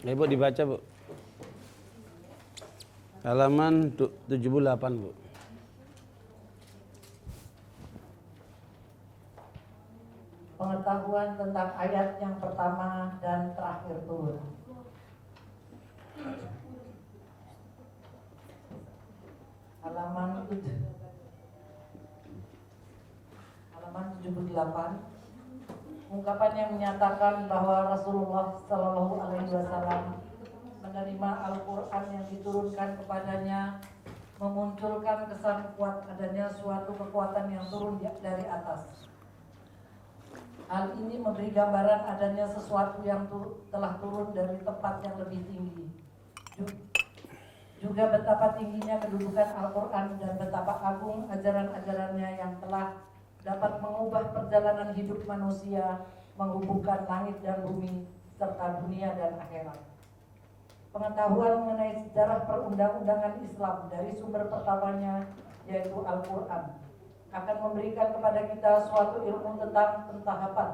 Ibu dibaca, Bu. Halaman 78, Bu. Pengetahuan tentang ayat yang pertama dan terakhir turun. Halaman 78. Ungkapan yang menyatakan bahwa Rasulullah Shallallahu Alaihi Wasallam menerima Al-Quran yang diturunkan kepadanya memunculkan kesan kuat adanya suatu kekuatan yang turun dari atas. Hal ini memberi gambaran adanya sesuatu yang telah turun dari tempat yang lebih tinggi. Juga betapa tingginya kedudukan Al-Quran dan betapa agung ajaran-ajarannya yang telah dapat mengubah perjalanan hidup manusia, menghubungkan langit dan bumi, serta dunia dan akhirat. Pengetahuan mengenai sejarah perundang-undangan Islam dari sumber pertamanya, yaitu Al-Quran, akan memberikan kepada kita suatu ilmu tentang pentahapan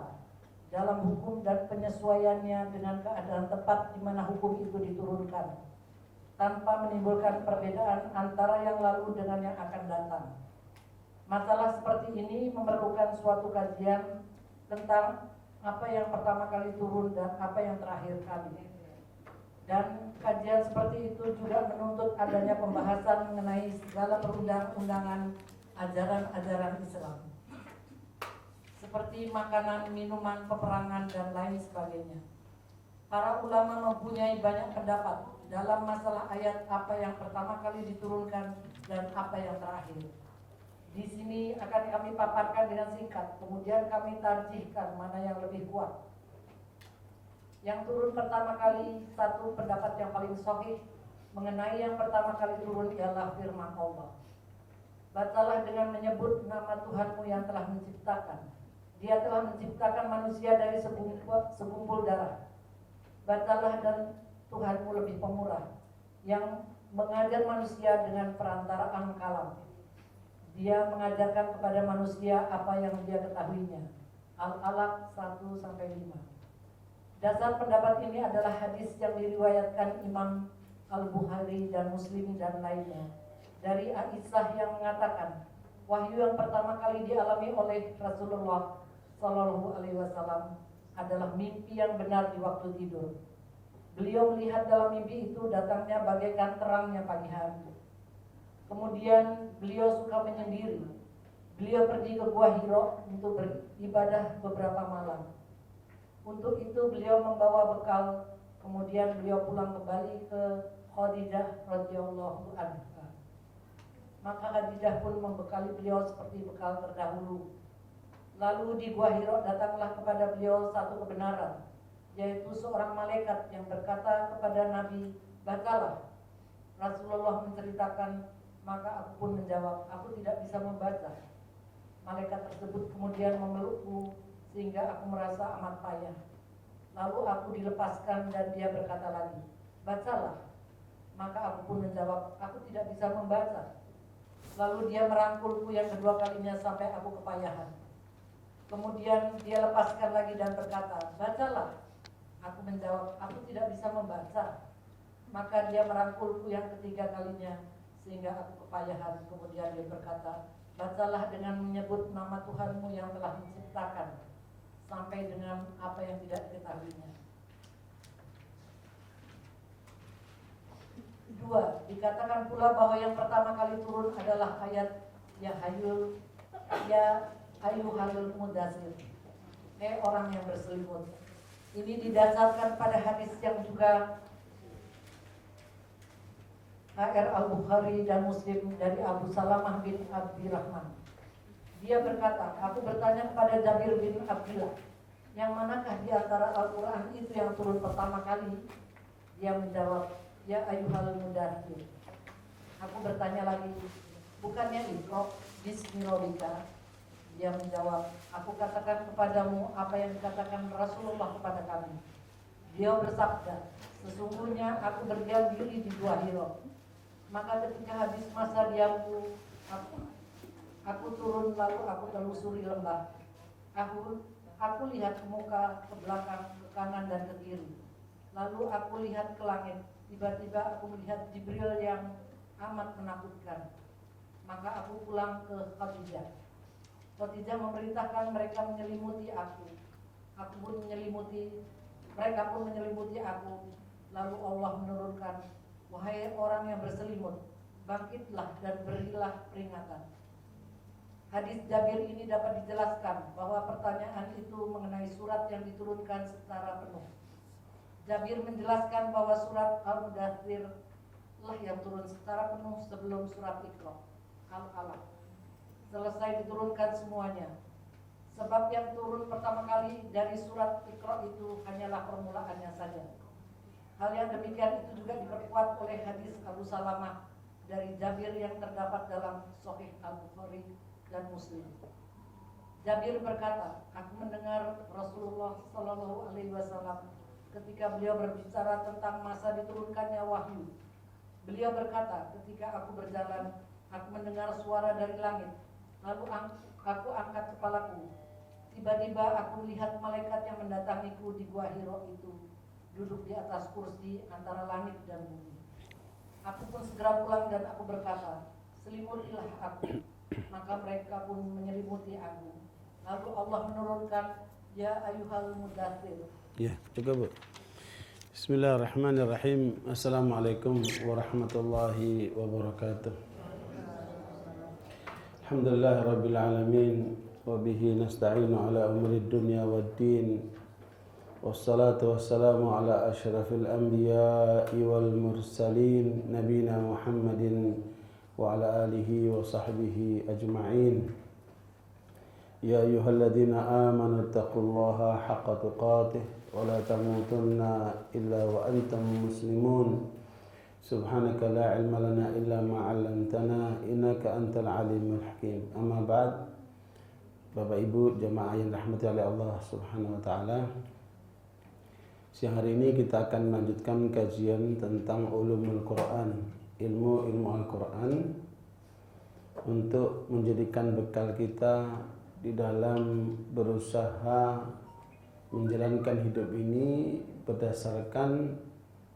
dalam hukum dan penyesuaiannya dengan keadaan tepat di mana hukum itu diturunkan, tanpa menimbulkan perbedaan antara yang lalu dengan yang akan datang. Masalah seperti ini memerlukan suatu kajian tentang apa yang pertama kali turun dan apa yang terakhir kali. Dan kajian seperti itu juga menuntut adanya pembahasan mengenai segala perundang-undangan ajaran-ajaran Islam, seperti makanan, minuman, peperangan, dan lain sebagainya. Para ulama mempunyai banyak pendapat dalam masalah ayat apa yang pertama kali diturunkan dan apa yang terakhir. Di sini akan kami paparkan dengan singkat, kemudian kami tarjihkan mana yang lebih kuat. Yang turun pertama kali, satu pendapat yang paling sahih mengenai yang pertama kali turun ialah firman Allah. Bacalah dengan menyebut nama Tuhanmu yang telah menciptakan. Dia telah menciptakan manusia dari segumpul darah. Bacalah dan Tuhanmu lebih pemurah, yang mengajar manusia dengan perantaraan kalam. Dia mengajarkan kepada manusia apa yang dia ketahuinya. Al-Alaq 1-5. Dasar pendapat ini adalah hadis yang diriwayatkan Imam Al-Bukhari dan Muslim dan lainnya dari Aisyah yang mengatakan, wahyu yang pertama kali dialami oleh Rasulullah Shallallahu Alaihi Wasallam adalah mimpi yang benar di waktu tidur. Beliau melihat dalam mimpi itu datangnya bagaikan terangnya pagi hari. Kemudian beliau suka menyendiri. Beliau pergi ke Gua Hiro untuk beribadah beberapa malam. Untuk itu beliau membawa bekal. Kemudian beliau pulang kembali ke Khadijah radhiyallahu anha. Maka Khadijah pun membekali beliau seperti bekal terdahulu. Lalu di Gua Hiro datanglah kepada beliau satu kebenaran, yaitu seorang malaikat yang berkata kepada Nabi, bacalah. Rasulullah menceritakan, maka aku pun menjawab, aku tidak bisa membaca. Malaikat tersebut kemudian memelukku sehingga aku merasa amat payah. Lalu aku dilepaskan dan dia berkata lagi, bacalah. Maka aku pun menjawab, aku tidak bisa membaca. Lalu dia merangkulku yang kedua kalinya sampai aku kepayahan. Kemudian dia lepaskan lagi dan berkata, bacalah. Aku menjawab, aku tidak bisa membaca. Maka dia merangkulku yang ketiga kalinya sehingga aku kepayahan. Kemudian dia berkata, bacalah dengan menyebut nama Tuhanmu yang telah menciptakan, sampai dengan apa yang tidak diketahuinya. 2. Dikatakan pula bahwa yang pertama kali turun adalah ayat ya ayyuhal mudaththir, orang yang berselimut. Ini didasarkan pada hadis yang juga HR Al-Bukhari dan Muslim dari Abu Salamah bin Abdurrahman. Dia berkata, aku bertanya kepada Jabir bin Abdullah, yang manakah di antara Al-Quran itu yang turun pertama kali? Dia menjawab, ya ayyuhal mudaththir. Aku bertanya lagi, bukannya Iqra bismi rabbika? Dia menjawab, aku katakan kepadamu apa yang dikatakan Rasulullah kepada kami. Dia bersabda, sesungguhnya aku berdiam diri di Gua Hiro. Maka ketika habis masa diamku, aku turun lalu aku telusuri lembah. Aku lihat ke muka, ke belakang, ke kanan dan ke kiri. Lalu aku lihat ke langit, tiba-tiba aku melihat Jibril yang amat menakutkan. Maka aku pulang ke Khadijah. Khadijah memerintahkan mereka menyelimuti aku. Mereka pun menyelimuti aku. Lalu Allah menurunkan, wahai orang yang berselimut, bangkitlah dan berilah peringatan. Hadis Jabir ini dapat dijelaskan bahwa pertanyaan itu mengenai surat yang diturunkan secara penuh. Jabir menjelaskan bahwa surat Al-Mudaththir lah yang turun secara penuh sebelum surat Iqra, Al-Alaq selesai diturunkan semuanya. Sebab yang turun pertama kali dari surat Iqra itu hanyalah permulaannya saja. Hal yang demikian itu juga diperkuat oleh hadis Abu Salamah dari Jabir yang terdapat dalam Sahih Al-Bukhari dan Muslim. Jabir berkata, aku mendengar Rasulullah Shallallahu Alaihi Wasallam ketika beliau berbicara tentang masa diturunkannya wahyu. Beliau berkata, ketika aku berjalan, aku mendengar suara dari langit. Lalu aku angkat kepalaku. Tiba-tiba aku melihat malaikat yang mendatangiku di gua Hiro itu, duduk di atas kursi antara langit dan bumi. Aku pun segera pulang dan aku berkata, selimutilah aku. Maka mereka pun menyelimuti aku. Lalu Allah menurunkan, ya ayyuhal mudaththir. Ya, cukup, Bu. Bismillahirrahmanirrahim. Assalamualaikum warahmatullahi wabarakatuh. Alhamdulillahirabbil alamin wa bihi nasta'inu ala umuri dunya waddin. Wassalatu wassalamu ala asyrafil anbiya'i wal mursalin nabiyina Muhammadin wa ala alihi wa sahbihi ajma'in. Ya ayyuhalladzina amanu taqullaha haqqa tuqatih wa la tamutunna illa wa antum muslimun. Subhanaka la ilma lana illa ma 'allamtana innaka antal alimul hakim. Amma ba'd. Bapak Ibu jemaah yang dirahmati oleh Allah Subhanahu wa taala. Siang hari ini kita akan melanjutkan kajian tentang ulumul Quran, ilmu Al-Quran, untuk menjadikan bekal kita di dalam berusaha menjalankan hidup ini berdasarkan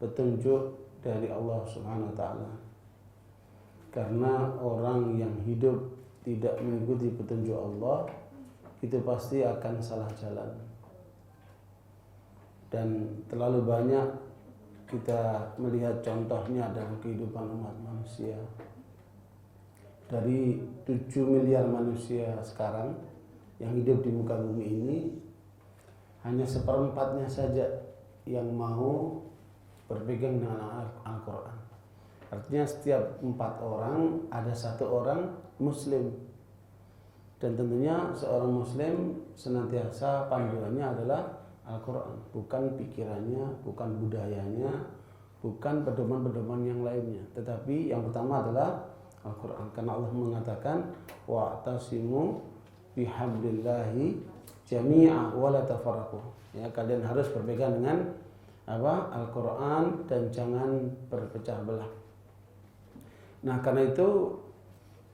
petunjuk dari Allah Subhanahu wa taala. Karena orang yang hidup tidak mengikuti petunjuk Allah itu pasti akan salah jalan. Dan terlalu banyak kita melihat contohnya dalam kehidupan umat manusia. Dari 7 miliar manusia sekarang yang hidup di muka bumi ini, hanya 1/4-nya saja yang mau berpegang dengan Al-Quran. Artinya setiap 4 orang ada 1 orang Muslim. Dan tentunya seorang Muslim senantiasa panduannya adalah Al-Quran, bukan pikirannya, bukan budayanya, bukan pedoman-pedoman yang lainnya, tetapi yang pertama adalah Al-Quran. Karena Allah mengatakan wa'tasimu bihablillahi jami'a wa la tafarraqu. Ya, kalian harus berpegang dengan Al-Quran dan jangan berpecah belah. Nah, karena itu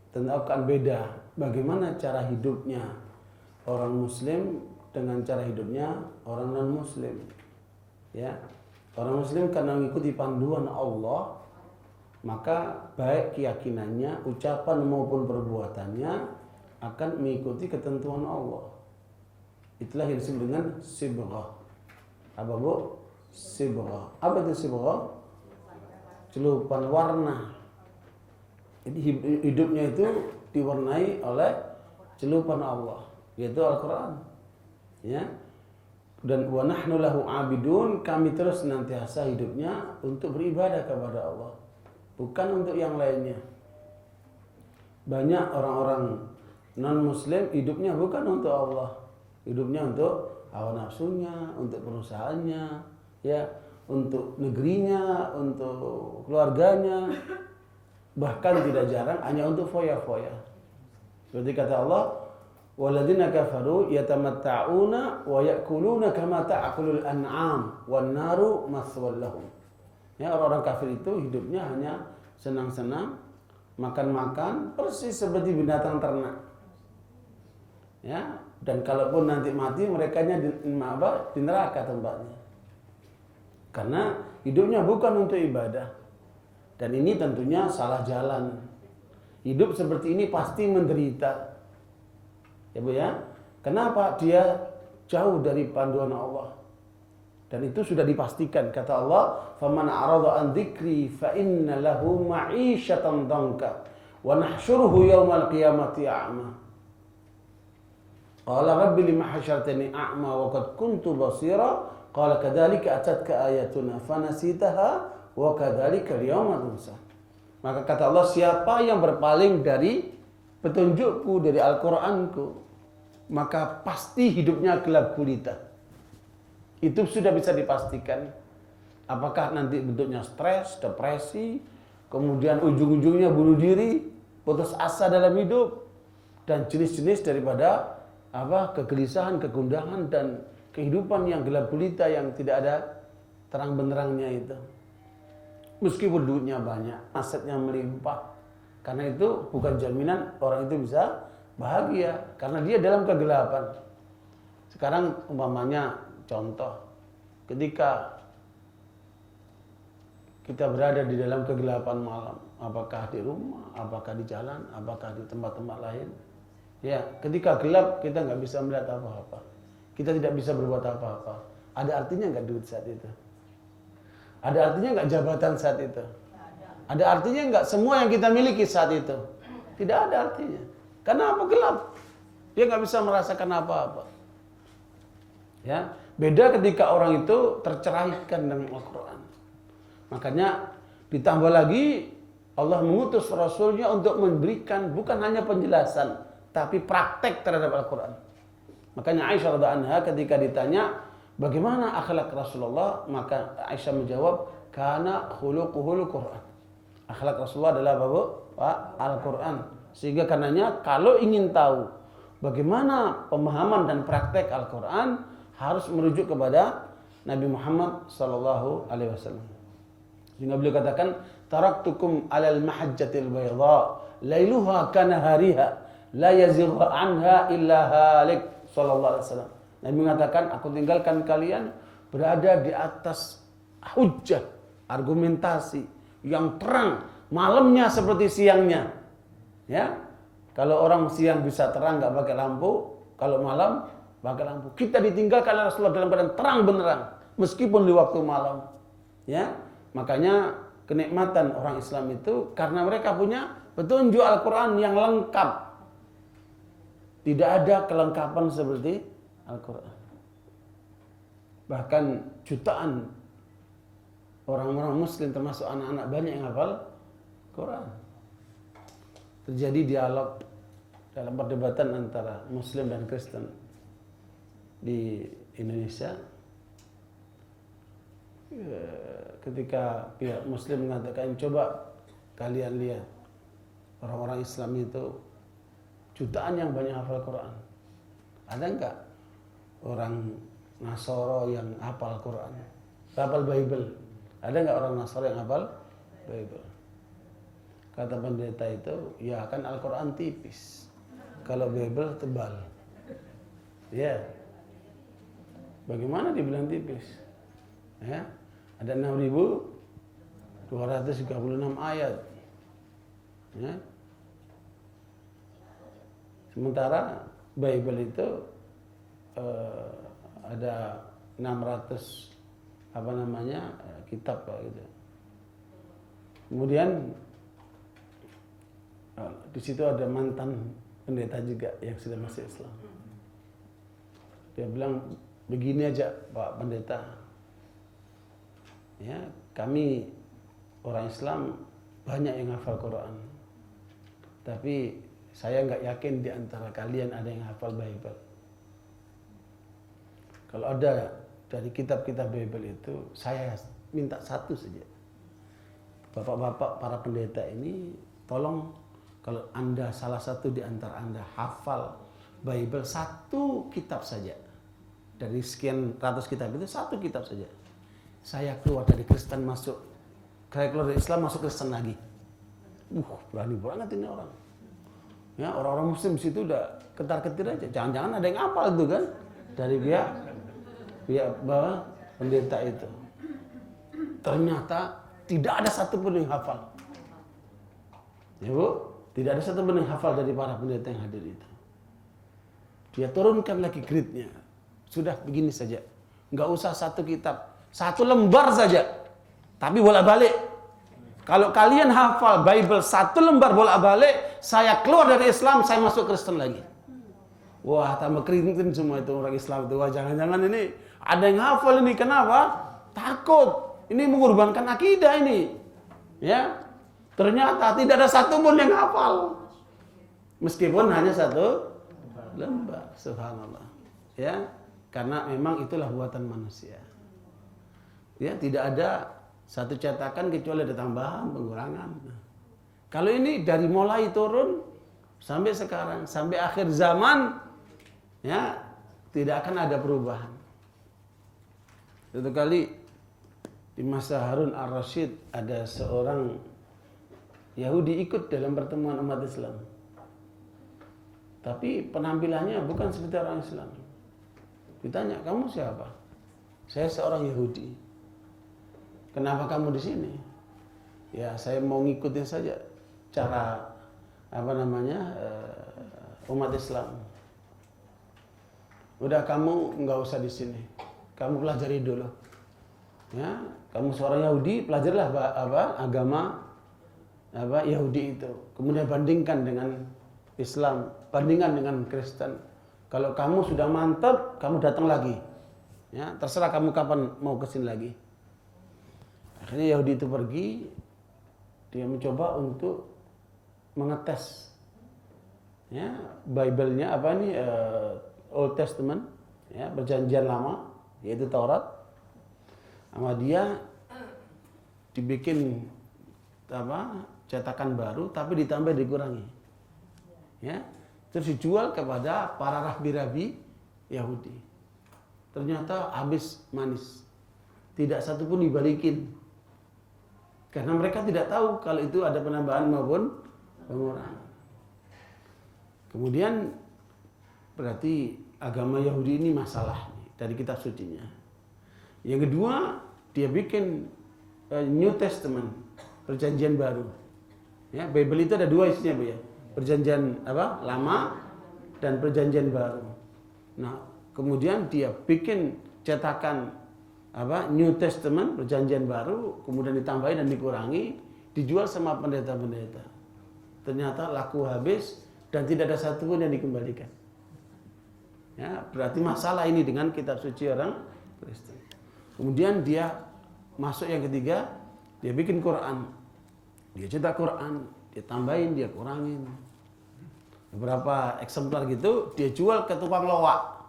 tentu akan beda bagaimana cara hidupnya orang Muslim dengan cara hidupnya orang non-Muslim. Ya, orang Muslim karena mengikuti panduan Allah, maka baik keyakinannya, ucapan maupun perbuatannya akan mengikuti ketentuan Allah. Itulah yang disebut dengan sibghah. Apa, Bu? Sibghah. Apa itu sibghah? Celupan warna. Jadi hidupnya itu diwarnai oleh celupan Allah, yaitu Al-Quran. Ya. Dan wa nahnu lahu abidun, kami terus senantiasa hidupnya untuk beribadah kepada Allah, bukan untuk yang lainnya. Banyak orang-orang non-Muslim hidupnya bukan untuk Allah, hidupnya untuk hawa nafsunya, untuk perusahaannya, ya, untuk negerinya, untuk keluarganya, bahkan tidak jarang hanya untuk foya-foya. Seperti kata Allah, walladzina kafaru yatamatta'una wa ya'kuluna kama ta'kulul an'am wan naru maswal lahum. Ya, orang-orang kafir itu hidupnya hanya senang-senang, makan-makan persis seperti binatang ternak. Ya, dan kalaupun nanti mati, merekanya di neraka tempatnya. Karena hidupnya bukan untuk ibadah. Dan ini tentunya salah jalan. Hidup seperti ini pasti menderita. Ya Bu ya. Kenapa? Dia jauh dari panduan Allah. Dan itu sudah dipastikan. Kata Allah, "Faman a'rada an dzikri fa inna lahu ma'isyatan dhanka wa nahsyuruhu yaumal qiyamati a'ma." Qala rabbi lima hasyartani a'ma wa qad kuntu basira. Qala kadzalika atatka ayatuna fanasitaha wa kadzalika al-yawma tunsa. Maka kata Allah, siapa yang berpaling dari petunjukku, dari Al-Qur'anku, maka pasti hidupnya gelap gulita. Itu sudah bisa dipastikan. Apakah nanti bentuknya stres, depresi, kemudian ujung-ujungnya bunuh diri, putus asa dalam hidup, dan jenis-jenis daripada kegelisahan, kegundahan, dan kehidupan yang gelap gulita yang tidak ada terang benderangnya itu. Meskipun duitnya banyak, asetnya melimpah, karena itu bukan jaminan orang itu bisa bahagia, karena dia dalam kegelapan. Sekarang umpamanya contoh, ketika kita berada di dalam kegelapan malam, apakah di rumah, apakah di jalan, apakah di tempat-tempat lain, ya, ketika gelap kita nggak bisa melihat apa-apa, kita tidak bisa berbuat apa-apa. Ada artinya nggak duit saat itu? Ada artinya nggak jabatan saat itu? Ada artinya nggak semua yang kita miliki saat itu? Tidak ada artinya. Karena apa? Gelap. Dia nggak bisa merasakan apa-apa. Ya, beda ketika orang itu tercerahkan dengan Al-Quran. Makanya ditambah lagi Allah mengutus Rasulnya untuk memberikan bukan hanya penjelasan, tapi praktek terhadap Al-Quran. Makanya Aisyah radhiyallahu anha ketika ditanya bagaimana akhlak Rasulullah, maka Aisyah menjawab, kana khuluquhul Quran. Akhlak Rasulullah adalah apa, Bu? Al-Quran. Sehingga karenanya kalau ingin tahu bagaimana pemahaman dan praktek Al-Quran, harus merujuk kepada Nabi Muhammad sallallahu alaihi wasallam. Sehingga beliau katakan, taraktukum alal mahajjatil bayda, lailuha kanahariha, la yazighu anha illa halik, sallallahu alaihi wasallam. Nabi mengatakan, aku tinggalkan kalian berada di atas hujjah, argumentasi yang terang, malamnya seperti siangnya. Ya, kalau orang siang bisa terang nggak pakai lampu, kalau malam pakai lampu. Kita ditinggalkan oleh Rasulullah dalam keadaan terang benderang, meskipun di waktu malam. Ya, makanya kenikmatan orang Islam itu karena mereka punya petunjuk Al-Quran yang lengkap. Tidak ada kelengkapan seperti Al-Quran. Bahkan jutaan orang-orang Muslim termasuk anak-anak banyak yang hafal Quran. Terjadi dialog dalam perdebatan antara Muslim dan Kristen di Indonesia. Ketika pihak Muslim mengatakan, coba kalian lihat orang-orang Islam itu jutaan yang banyak hafal Quran. Ada enggak orang Nasoro yang hafal Quran, hafal Bible? Ada enggak orang Nasoro yang hafal Bible? Kata pendeta itu, ya kan Al-Quran tipis, kalau Bible tebal. Ya, bagaimana dibilang tipis? Ya, ada 6.236 ayat. Ya. Sementara Bible itu ada 600 kitab gitu. Kemudian di situ ada mantan pendeta juga yang sudah masuk Islam. Dia bilang begini aja, Pak Pendeta. Ya, kami orang Islam banyak yang hafal Quran. Tapi saya nggak yakin di antara kalian ada yang hafal Bible. Kalau ada dari kitab-kitab Bible itu, saya minta satu saja. Bapak-bapak para pendeta ini, tolong kalau Anda salah satu di antara Anda hafal Bible satu kitab saja. Dari sekian ratus kitab itu satu kitab saja. Saya keluar dari Kristen masuk, saya keluar dari Islam masuk Kristen lagi. Berani banget ini orang. Ya, orang-orang Muslim di situ udah ketar-ketir aja. Jangan-jangan ada yang hafal itu kan dari pihak bawah pendeta itu. ternyata tidak ada satupun yang hafal. Ya Bu, tidak ada satupun yang hafal dari para pendeta yang hadir itu. Dia turunkan lagi grade-nya. Sudah begini saja. Nggak usah satu kitab. 1 lembar saja. Tapi bolak-balik. Kalau kalian hafal Bible 1 lembar bolak-balik, saya keluar dari Islam, saya masuk Kristen lagi. Wah, tambah keringetin semua itu orang Islam itu. Wah, jangan-jangan ini ada yang hafal ini. Kenapa? Takut. Ini mengorbankan akidah ini. Ya. Ternyata tidak ada satupun yang hafal. Meskipun hanya 1 lembar. Subhanallah. Ya. Karena memang itulah buatan manusia. Ya, tidak ada satu cetakan kecuali ada tambahan, pengurangan. Kalau ini dari mulai turun sampai sekarang, sampai akhir zaman, ya tidak akan ada perubahan. Satu kali di masa Harun Ar-Rasyid ada seorang Yahudi ikut dalam pertemuan umat Islam. Tapi penampilannya bukan seperti orang Islam. Ditanya, kamu siapa? Saya seorang Yahudi. Kenapa kamu di sini? Ya, saya mau ngikutin saja cara umat Islam. Udah, kamu nggak usah di sini. Kamu pelajari dulu. Ya, kamu seorang Yahudi, pelajarilah agama Yahudi itu. Kemudian bandingkan dengan Islam, bandingkan dengan Kristen. Kalau kamu sudah mantap, kamu datang lagi. Ya, terserah kamu kapan mau kesini lagi. Akhirnya Yahudi itu pergi, dia mencoba untuk mengetes, ya, Bible-nya Old Testament, ya, perjanjian lama, yaitu Taurat. Sama dia dibikin cetakan baru, tapi ditambah dikurangi, ya, terus dijual kepada para rabi-rabi Yahudi. Ternyata habis manis, tidak satupun dibalikin. Karena mereka tidak tahu kalau itu ada penambahan maupun pengurangan. Kemudian berarti agama Yahudi ini masalah dari kitab sucinya. Yang kedua, dia bikin New Testament, perjanjian baru. Ya, Bible itu ada 2 isinya, Bu ya. Perjanjian lama dan perjanjian baru. Nah, kemudian dia bikin cetakan New Testament, perjanjian baru, kemudian ditambahin dan dikurangi, dijual sama pendeta-pendeta. Ternyata laku habis dan tidak ada satupun yang dikembalikan. Ya, berarti masalah ini dengan kitab suci orang Kristen. Kemudian dia masuk yang ketiga, dia bikin Quran. Dia cetak Quran, dia tambahin, dia kurangin. Beberapa eksemplar gitu dia jual ke tukang loak.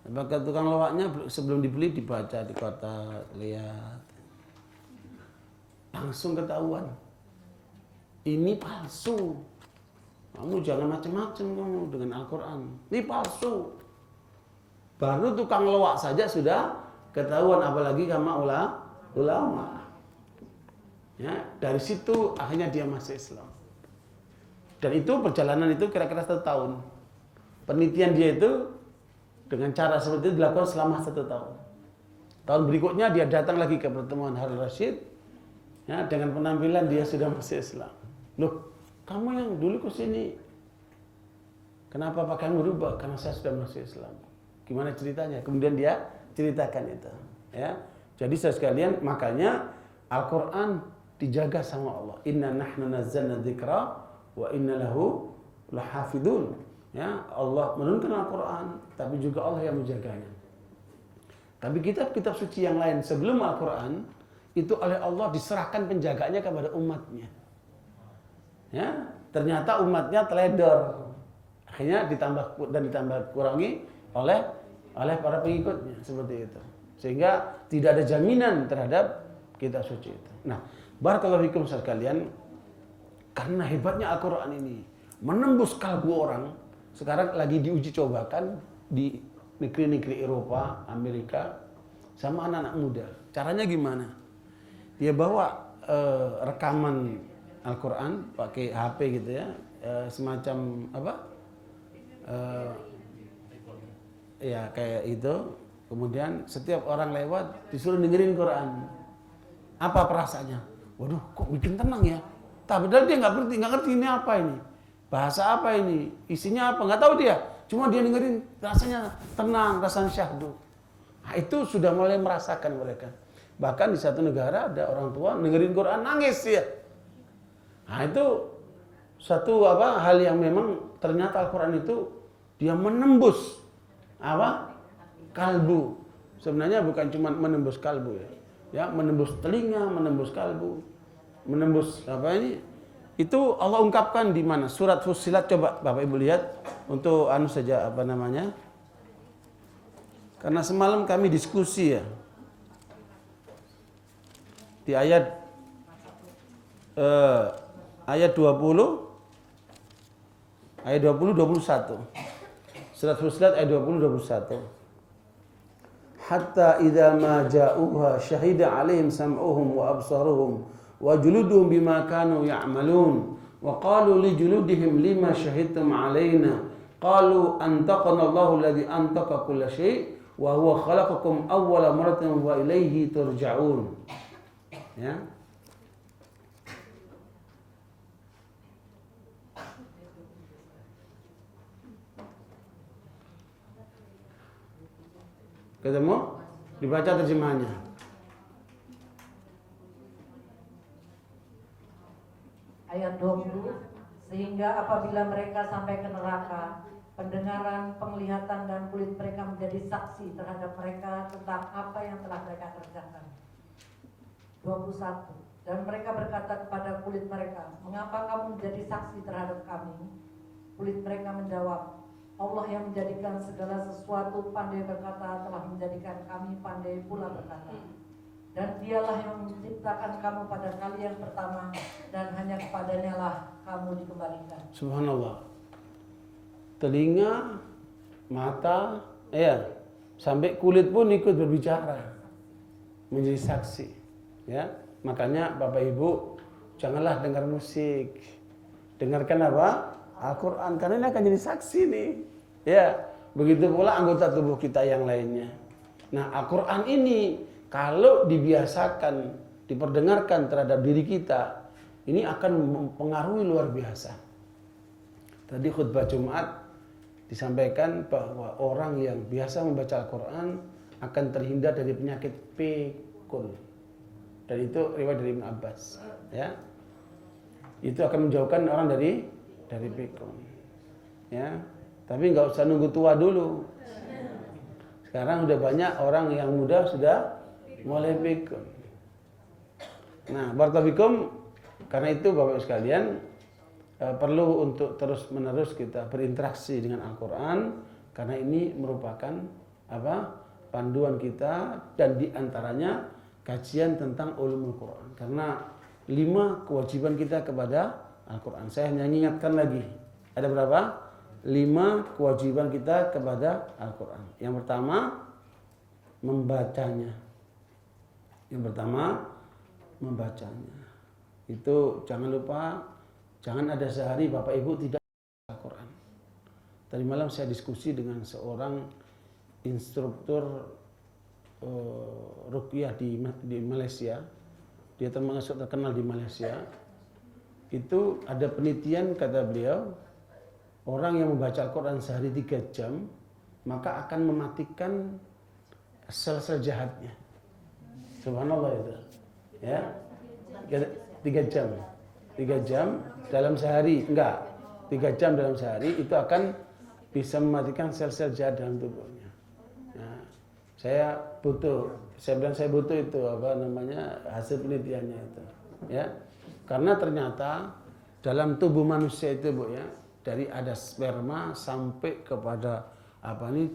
Maka tukang loaknya sebelum dibeli dibaca di kotak, lihat, langsung ketahuan ini palsu. Kamu jangan macam-macam kamu dengan Al-Quran, ini palsu. Baru tukang loak saja sudah ketahuan, apalagi sama ulama. Ya, dari situ akhirnya dia masuk Islam. Dan itu perjalanan itu kira-kira 1 tahun. Penelitian dia itu dengan cara seperti itu dilakukan selama 1 tahun. Tahun berikutnya dia datang lagi ke pertemuan Harun Ar-Rasyid, ya, dengan penampilan dia sudah masuk Islam. Loh, kamu yang dulu ke sini, kenapa pakaian berubah? Karena saya sudah masuk Islam. Gimana ceritanya? Kemudian dia ceritakan itu. Ya, jadi saudara sekalian, makanya Al-Quran dijaga sama Allah. Inna nahnu nazzalna dzikra wa inna lahu lahafidun. Ya, Allah menurunkan Al-Quran, tapi juga Allah yang menjaganya. Tapi kitab-kitab suci yang lain sebelum Al-Quran itu oleh Allah diserahkan penjagaannya kepada umatnya. Ya, ternyata umatnya teledor, akhirnya ditambah kurangi oleh para pengikutnya seperti itu, sehingga tidak ada jaminan terhadap kitab suci itu. Nah, barakallahu fikum sekalian, karena hebatnya Al-Quran ini menembus kalbu orang. Sekarang lagi diuji cobakan di negeri-negeri Eropa, Amerika, sama anak-anak muda. Caranya gimana? Dia bawa rekaman Al-Quran pakai HP gitu ya, semacam ya kayak itu. Kemudian setiap orang lewat disuruh dengerin Quran. Apa perasaannya? Waduh, kok bikin tenang ya? Tapi padahal dia nggak ngerti ini apa ini. Bahasa apa ini? Isinya apa? Nggak tahu dia. Cuma dia dengerin rasanya tenang, rasanya syahdu. Nah, itu sudah mulai merasakan mereka. Bahkan di satu negara ada orang tua dengerin Quran nangis ya. Nah, itu satu hal yang memang ternyata Al-Quran itu dia menembus kalbu. Sebenarnya bukan cuma menembus kalbu ya. Ya, menembus telinga, menembus kalbu, menembus itu Allah ungkapkan di mana? Surat Fussilat, coba Bapak Ibu lihat untuk karena semalam kami diskusi ya. Di ayat 21. Surat Fussilat ayat 20-21. Hatta idza ma ja'uha syahida 'alaihim sam'uhum wa absaruhum wa juluduhum bima kanu ya'malun wa qalu li juludihim lima syahidtum 'alaina qalu antaqana Allahu alladhi antaqa kulla syai' wa huwa khalaqakum awwala marratin wa ilaihi turja'un. Ya. Ketemu? Dibaca terjemahannya. Ayat 20, sehingga apabila mereka sampai ke neraka, pendengaran, penglihatan, dan kulit mereka menjadi saksi terhadap mereka tentang apa yang telah mereka kerjakan. 21, dan mereka berkata kepada kulit mereka, mengapa kamu menjadi saksi terhadap kami? Kulit mereka menjawab, Allah yang menjadikan segala sesuatu pandai berkata telah menjadikan kami pandai pula berkata. Dan dialah yang menciptakan kamu pada kali yang pertama dan hanya kepadanya lah kamu dikembalikan. Subhanallah. Telinga, mata, sampai kulit pun ikut berbicara, menjadi saksi. Ya, makanya Bapak Ibu janganlah dengar musik, dengarkan Al-Quran, karena ini akan jadi saksi nih. Ya, begitu pula anggota tubuh kita yang lainnya. Nah, Al-Quran ini kalau dibiasakan, diperdengarkan terhadap diri kita, ini akan mempengaruhi luar biasa. Tadi khutbah Jumat disampaikan bahwa orang yang biasa membaca Al-Quran akan terhindar dari penyakit pikun. Dan itu riwayat dari Ibn Abbas. Ya, itu akan menjauhkan orang dari pikun. Ya, tapi nggak usah nunggu tua dulu. Sekarang udah banyak orang yang muda sudah mulai pikun. Nah, barakallahu, karena itu Bapak sekalian perlu untuk terus menerus kita berinteraksi dengan Al-Quran, karena ini merupakan panduan kita, dan diantaranya kajian tentang ulumul Quran. Karena 5 kewajiban kita kepada Al-Quran. Saya hanya ingatkan lagi. Ada berapa? 5 kewajiban kita kepada Al-Quran. Yang pertama, membacanya. Itu jangan lupa, jangan ada sehari Bapak Ibu tidak baca Al-Quran. Tadi malam saya diskusi dengan seorang instruktur ruqyah di Malaysia. Dia termasuk terkenal di Malaysia. Itu ada penelitian, kata beliau, orang yang membaca Al-Quran sehari 3 jam, maka akan mematikan sel-sel jahatnya. Subhanallah itu. Ya. 3 jam. 3 jam dalam sehari, 3 jam dalam sehari itu akan bisa mematikan sel-sel jahat dalam tubuhnya. Nah, saya butuh itu hasil penelitiannya itu. Ya. Karena ternyata dalam tubuh manusia itu, Bu, ya, dari ada sperma sampai kepada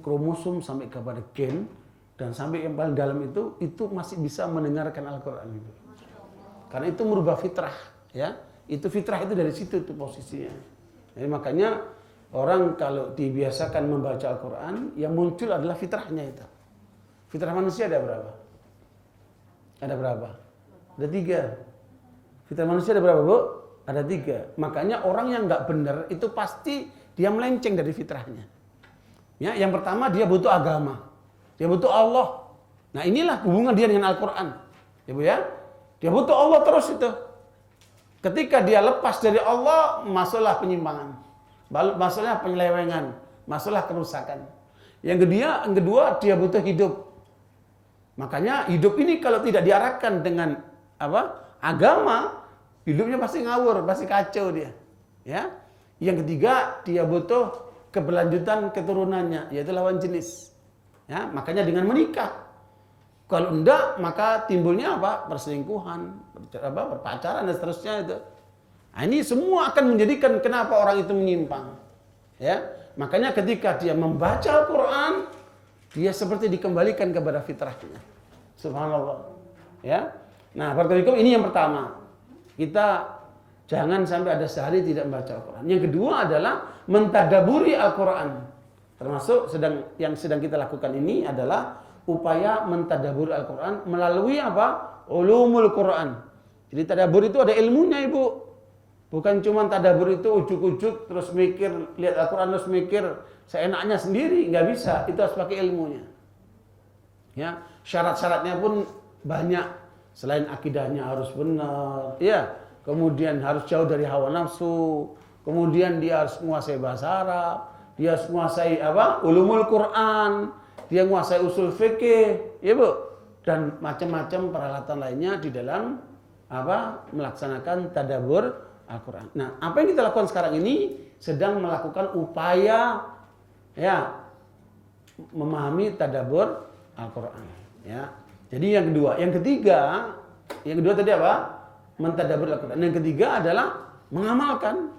kromosom sampai kepada gen, dan sampai yang paling dalam itu masih bisa mendengarkan Al-Quran itu. Karena itu merubah fitrah, ya. Itu fitrah itu dari situ tuh posisinya. Jadi makanya orang kalau dibiasakan membaca Al-Quran, yang muncul adalah fitrahnya itu. Fitrah manusia ada berapa? Ada 3. Fitrah manusia ada berapa, Bu? Ada 3. Makanya orang yang nggak benar itu pasti dia melenceng dari fitrahnya. Ya, yang pertama dia butuh agama, dia butuh Allah. Nah, inilah hubungan dia dengan Al-Quran, ya Bu ya. Dia butuh Allah terus itu. Ketika dia lepas dari Allah, masuklah penyimpangan, masuklah penyelewengan, masuklah kerusakan. Yang kedua dia butuh hidup. Makanya hidup ini kalau tidak diarahkan dengan agama, hidupnya pasti ngawur, pasti kacau dia. Ya. Yang ketiga, dia butuh keberlanjutan keturunannya, yaitu lawan jenis. Ya, makanya dengan menikah. Kalau enggak, maka timbulnya perselingkuhan, berpacaran dan seterusnya itu. Nah, ini semua akan menjadikan kenapa orang itu menyimpang. Ya, makanya ketika dia membaca Al-Quran, dia seperti dikembalikan kepada fitrahnya. Subhanallah. Ya. Nah, barakallahu ini yang pertama. Kita jangan sampai ada sehari tidak membaca Al-Quran. Yang kedua adalah mentadaburi Al-Quran. Termasuk yang sedang kita lakukan ini adalah upaya mentadaburi Al-Quran melalui ulumul Quran. Jadi tadabur itu ada ilmunya, Ibu. Bukan cuma tadabur itu ujuk-ujuk terus mikir, lihat Al-Quran terus mikir seenaknya sendiri, nggak bisa. Itu harus pakai ilmunya. Ya, syarat-syaratnya pun banyak. Selain akidahnya harus benar, ya. Kemudian harus jauh dari hawa nafsu. Kemudian dia harus menguasai bahasa Arab. Dia harus menguasai ulumul Quran. Dia menguasai usul fikih, ya Bu. Dan macam-macam peralatan lainnya di dalam melaksanakan tadabbur Al-Quran. Nah, apa yang kita lakukan sekarang ini sedang melakukan upaya memahami tadabbur Al-Quran. Ya. Jadi yang kedua, yang kedua tadi mentadabbur Al-Quran. Yang ketiga adalah mengamalkan.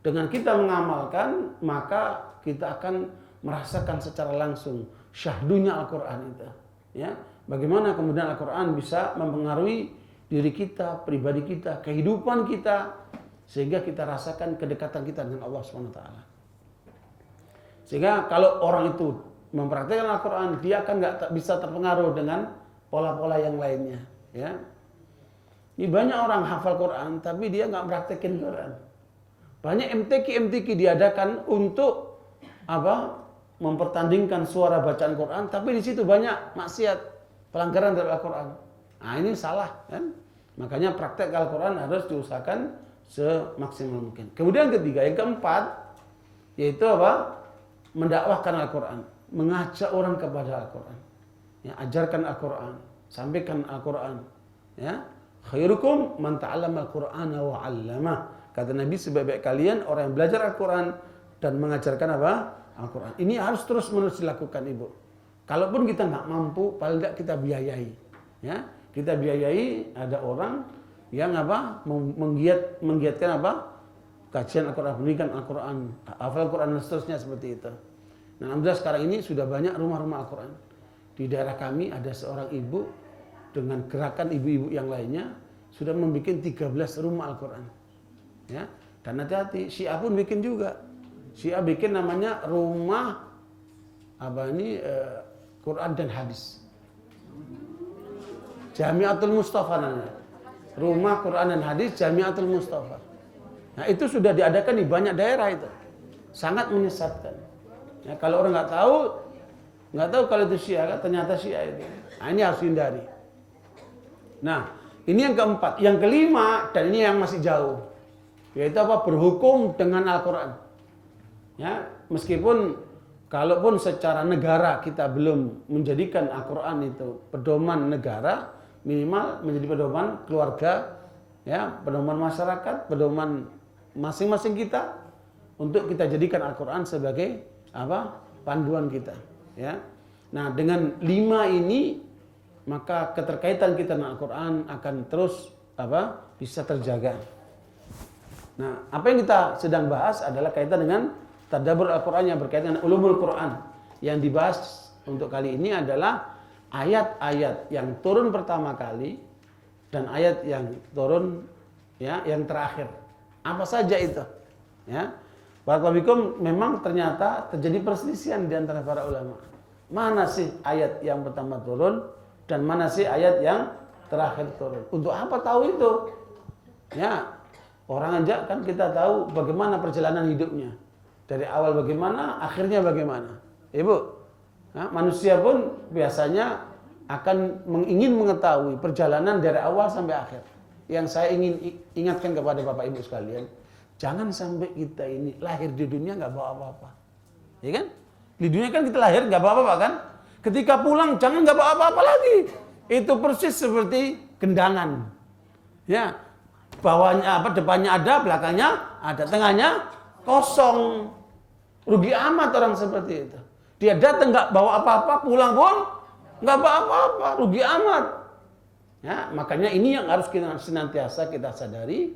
Dengan kita mengamalkan, maka kita akan merasakan secara langsung syahdunya Al-Quran itu. Ya, bagaimana kemudian Al-Quran bisa mempengaruhi diri kita, pribadi kita, kehidupan kita, sehingga kita rasakan kedekatan kita dengan Allah SWT. Sehingga kalau orang itu mempraktikkan Al-Quran, dia akan nggak bisa terpengaruh dengan pola-pola yang lainnya. Ya, ini banyak orang hafal Quran, tapi dia nggak mempraktikkan Quran. Banyak MTQ diadakan untuk mempertandingkan suara bacaan Quran, tapi di situ banyak maksiat, pelanggaran terhadap Al-Quran. Nah, ini salah kan? Makanya praktek Al-Quran harus diusahakan semaksimal mungkin. Kemudian ketiga, yang keempat, yaitu mendakwahkan Al-Quran, mengajak orang kepada Al-Quran. Ya, ajarkan Al-Quran, sampaikan Al-Quran. Ya, khairukum man ta'allama Al-Qur'ana wa 'allamah. Kata Nabi, sebaik-baik kalian orang yang belajar Al-Quran dan mengajarkan Al-Quran. Ini harus terus-menerus dilakukan, Ibu. Kalaupun kita nggak mampu, paling nggak kita biayai. Ya, kita biayai, ada orang yang menggiatkan kajian Al-Quran, pendidikan Al-Quran, hafal Al-Quran dan seterusnya seperti itu. Nah, alhamdulillah sekarang ini sudah banyak rumah-rumah Al-Quran. Di daerah kami ada seorang ibu dengan gerakan ibu-ibu yang lainnya sudah membuat 13 rumah Al-Quran. Ya, dan hati-hati, Syiah pun bikin juga. Syiah bikin namanya rumah Quran dan hadis. Jami'atul Mustafa namanya. Rumah Quran dan hadis Jami'atul Mustafa. Nah, itu sudah diadakan di banyak daerah itu. Sangat menyesatkan. Ya, kalau orang nggak tahu kalau itu Syiah, ternyata Syiah itu. Nah, ini harus hindari. Nah, ini yang keempat. Yang kelima, dan ini yang masih jauh, yaitu berhukum dengan Al-Quran. Ya, meskipun kalaupun secara negara kita belum menjadikan Al-Quran itu pedoman negara, minimal menjadi pedoman keluarga, ya, pedoman masyarakat, pedoman masing-masing kita untuk kita jadikan Al-Quran sebagai panduan kita. Ya, nah dengan 5 ini maka keterkaitan kita dengan Al-Quran akan terus bisa terjaga. Nah, apa yang kita sedang bahas adalah kaitan dengan tadabbur Al-Quran yang berkaitan dengan ulumul Quran. Yang dibahas untuk kali ini adalah ayat-ayat yang turun pertama kali dan ayat yang turun yang terakhir. Apa saja itu? Ya. Barakallahu memang ternyata terjadi perselisihan di antara para ulama. Mana sih ayat yang pertama turun dan mana sih ayat yang terakhir turun? Untuk apa tahu itu? Ya. Orang aja kan kita tahu bagaimana perjalanan hidupnya. Dari awal bagaimana, akhirnya bagaimana. Ibu, nah, manusia pun biasanya akan ingin mengetahui perjalanan dari awal sampai akhir. Yang saya ingin ingatkan kepada Bapak Ibu sekalian, jangan sampai kita ini lahir di dunia nggak bawa apa-apa, ya kan? Di dunia kan kita lahir nggak bawa apa-apa kan? Ketika pulang jangan nggak bawa apa-apa lagi. Itu persis seperti gendangan, ya. Bawahnya apa? Depannya ada, belakangnya ada, tengahnya kosong. Rugi amat orang seperti itu. Dia datang nggak bawa apa-apa, pulang pun nggak bawa apa-apa, rugi amat. Ya, makanya ini yang harus kita senantiasa kita sadari.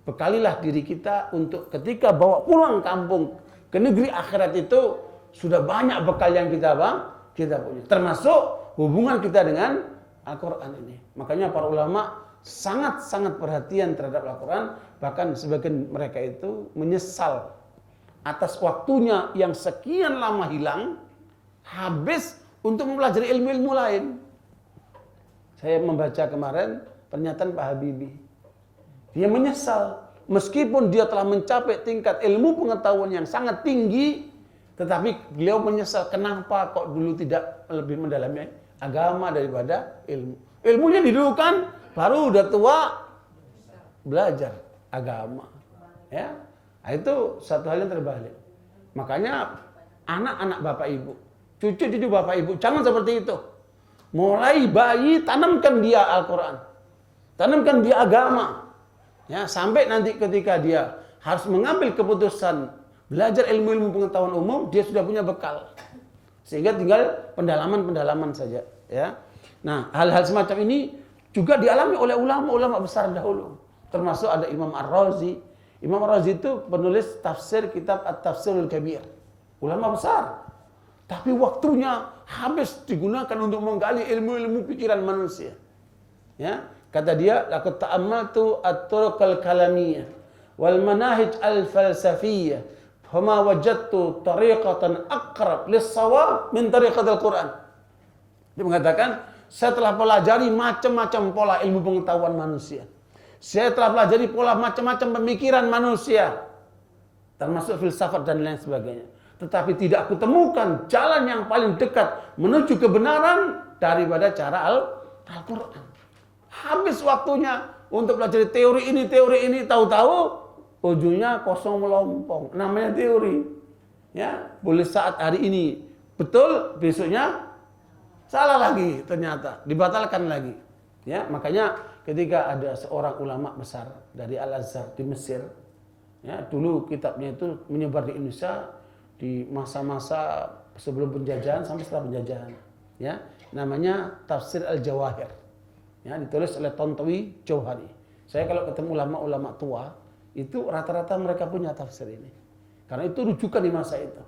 Bekalilah diri kita untuk ketika bawa pulang kampung ke negeri akhirat itu sudah banyak bekal yang kita punya. Termasuk hubungan kita dengan Al-Quran ini. Makanya para ulama sangat-sangat perhatian terhadap Al-Quran. Bahkan sebagian mereka itu menyesal atas waktunya yang sekian lama hilang, habis untuk mempelajari ilmu-ilmu lain. Saya membaca kemarin pernyataan Pak Habibie. Dia menyesal, meskipun dia telah mencapai tingkat ilmu pengetahuan yang sangat tinggi, tetapi beliau menyesal kenapa kok dulu tidak lebih mendalami agama daripada ilmu. Ilmunya didudukan, baru udah tua belajar agama. Ya, nah, itu satu hal yang terbalik. Makanya anak-anak Bapak Ibu, cucu-cucu Bapak Ibu, jangan seperti itu. Mulai bayi tanamkan dia Al-Quran, tanamkan dia agama, ya, sampai nanti ketika dia harus mengambil keputusan belajar ilmu-ilmu pengetahuan umum, dia sudah punya bekal, sehingga tinggal pendalaman-pendalaman saja, ya. Nah, hal-hal semacam ini juga dialami oleh ulama-ulama besar dahulu, termasuk ada Imam Ar-Razi. Imam Ar-Razi itu penulis tafsir kitab At-Tafsirul Kabir, ulama besar. Tapi waktunya habis digunakan untuk menggali ilmu-ilmu pikiran manusia. Ya, kata dia, laqad ta'ammaltu at-turuqal kalamiyah wal manahij al-falsafiyyah, fama wajadtu tariqatan aqrab lis-shawab min tariqatil Quran. Dia mengatakan, saya telah pelajari macam-macam pola ilmu pengetahuan manusia. Saya telah pelajari pola macam-macam pemikiran manusia, termasuk filsafat dan lain sebagainya. Tetapi tidak kutemukan jalan yang paling dekat menuju kebenaran daripada cara Al-Quran. Habis waktunya untuk belajar teori ini, tahu-tahu ujungnya kosong melompong. Namanya teori. Ya, boleh saat hari ini betul, besoknya salah lagi ternyata, dibatalkan lagi. Ya, makanya ketika ada seorang ulama besar dari Al-Azhar di Mesir, ya, dulu kitabnya itu menyebar di Indonesia di masa-masa sebelum penjajahan sampai setelah penjajahan, ya, namanya Tafsir Al-Jawahir, ya, ditulis oleh Tontowi Jauhari. Saya kalau ketemu ulama-ulama tua itu rata-rata mereka punya tafsir ini, karena itu rujukan di masa itu,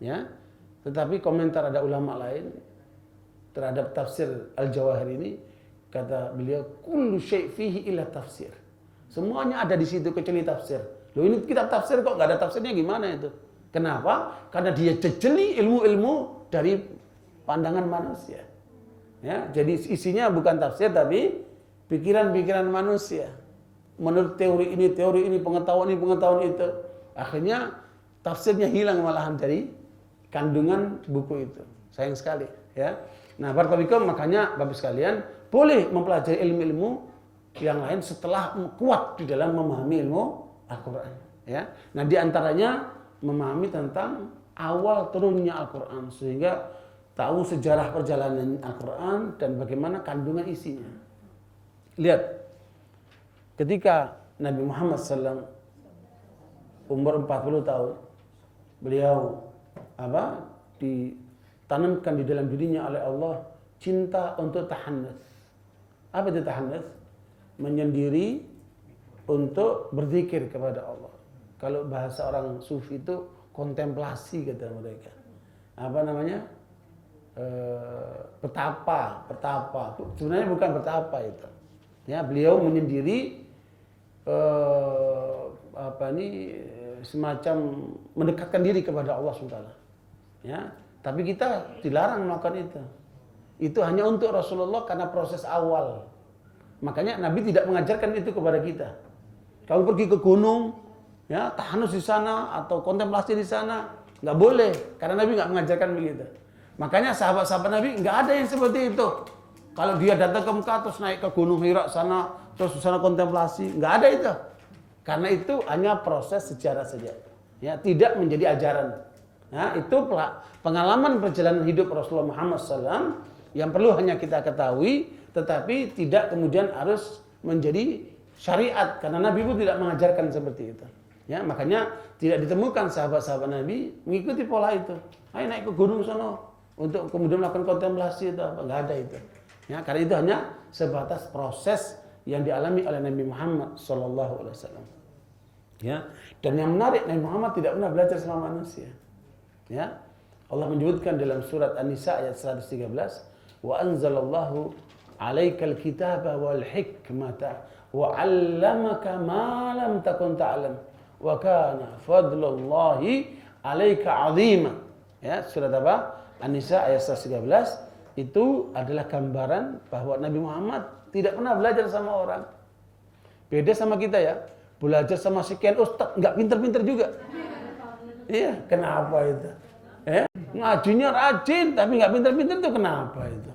ya. Tetapi komentar ada ulama lain terhadap Tafsir Al-Jawahir ini, kata beliau, kullu syai' fihi illa tafsir. Semuanya ada di situ kecuali tafsir. Loh, ini kitab tafsir kok nggak ada tafsirnya, gimana itu? Kenapa? Karena dia jejeli ilmu-ilmu dari pandangan manusia. Ya, jadi isinya bukan tafsir tapi pikiran-pikiran manusia. Menurut teori ini, pengetahuan itu. Akhirnya tafsirnya hilang malahan dari kandungan buku itu. Sayang sekali, ya. Nah, barakallahu, makanya Bapak sekalian boleh mempelajari ilmu-ilmu yang lain setelah kuat di dalam memahami ilmu Al-Quran, ya. Nah, di antaranya memahami tentang awal turunnya Al-Quran, sehingga tahu sejarah perjalanan Al-Quran dan bagaimana kandungan isinya. Lihat, ketika Nabi Muhammad SAW umur 40 tahun, beliau ditanamkan di dalam dirinya oleh Allah cinta untuk tahannuts. Apa itu tahannuts? Menyendiri untuk berzikir kepada Allah. Kalau bahasa orang sufi itu kontemplasi, kata mereka. Apa namanya? Petapa. Sebenarnya bukan petapa itu. Ya, beliau menyendiri semacam mendekatkan diri kepada Allah SWT. Ya, tapi kita dilarang melakukan itu. Itu hanya untuk Rasulullah karena proses awal. Makanya Nabi tidak mengajarkan itu kepada kita. Kamu pergi ke gunung, ya, tahanus di sana atau kontemplasi di sana, nggak boleh, karena Nabi nggak mengajarkan begitu. Makanya sahabat-sahabat Nabi nggak ada yang seperti itu. Kalau dia datang ke Mekah terus naik ke Gunung Hira sana, terus di sana kontemplasi, nggak ada itu. Karena itu hanya proses sejarah saja. Ya, tidak menjadi ajaran. Ya, itu pengalaman perjalanan hidup Rasulullah Muhammad SAW yang perlu hanya kita ketahui, tetapi tidak kemudian harus menjadi syariat karena Nabi pun tidak mengajarkan seperti itu. Ya, makanya tidak ditemukan sahabat-sahabat Nabi mengikuti pola itu. Ayo naik ke gunung sana untuk kemudian melakukan kontemplasi itu apa? Enggak ada itu. Ya, karena itu hanya sebatas proses yang dialami oleh Nabi Muhammad SAW. Ya, dan yang menarik Nabi Muhammad tidak pernah belajar sama manusia. Ya, Allah menyebutkan dalam surat An-Nisa ayat 113, wa anzalallahu alaikal kitaba wal hikmata wa 'allamaka ma lam takun ta'lam wa kana fadlullahi 'alaika 'azima. Ya, surat apa? An-Nisa ayat 113 itu adalah gambaran bahwa Nabi Muhammad tidak pernah belajar sama orang. Beda sama kita ya. Belajar sama sekian ustaz nggak pinter-pinter juga. Iya, kenapa itu? Ya, ngajinya rajin tapi nggak pinter-pinter itu kenapa itu?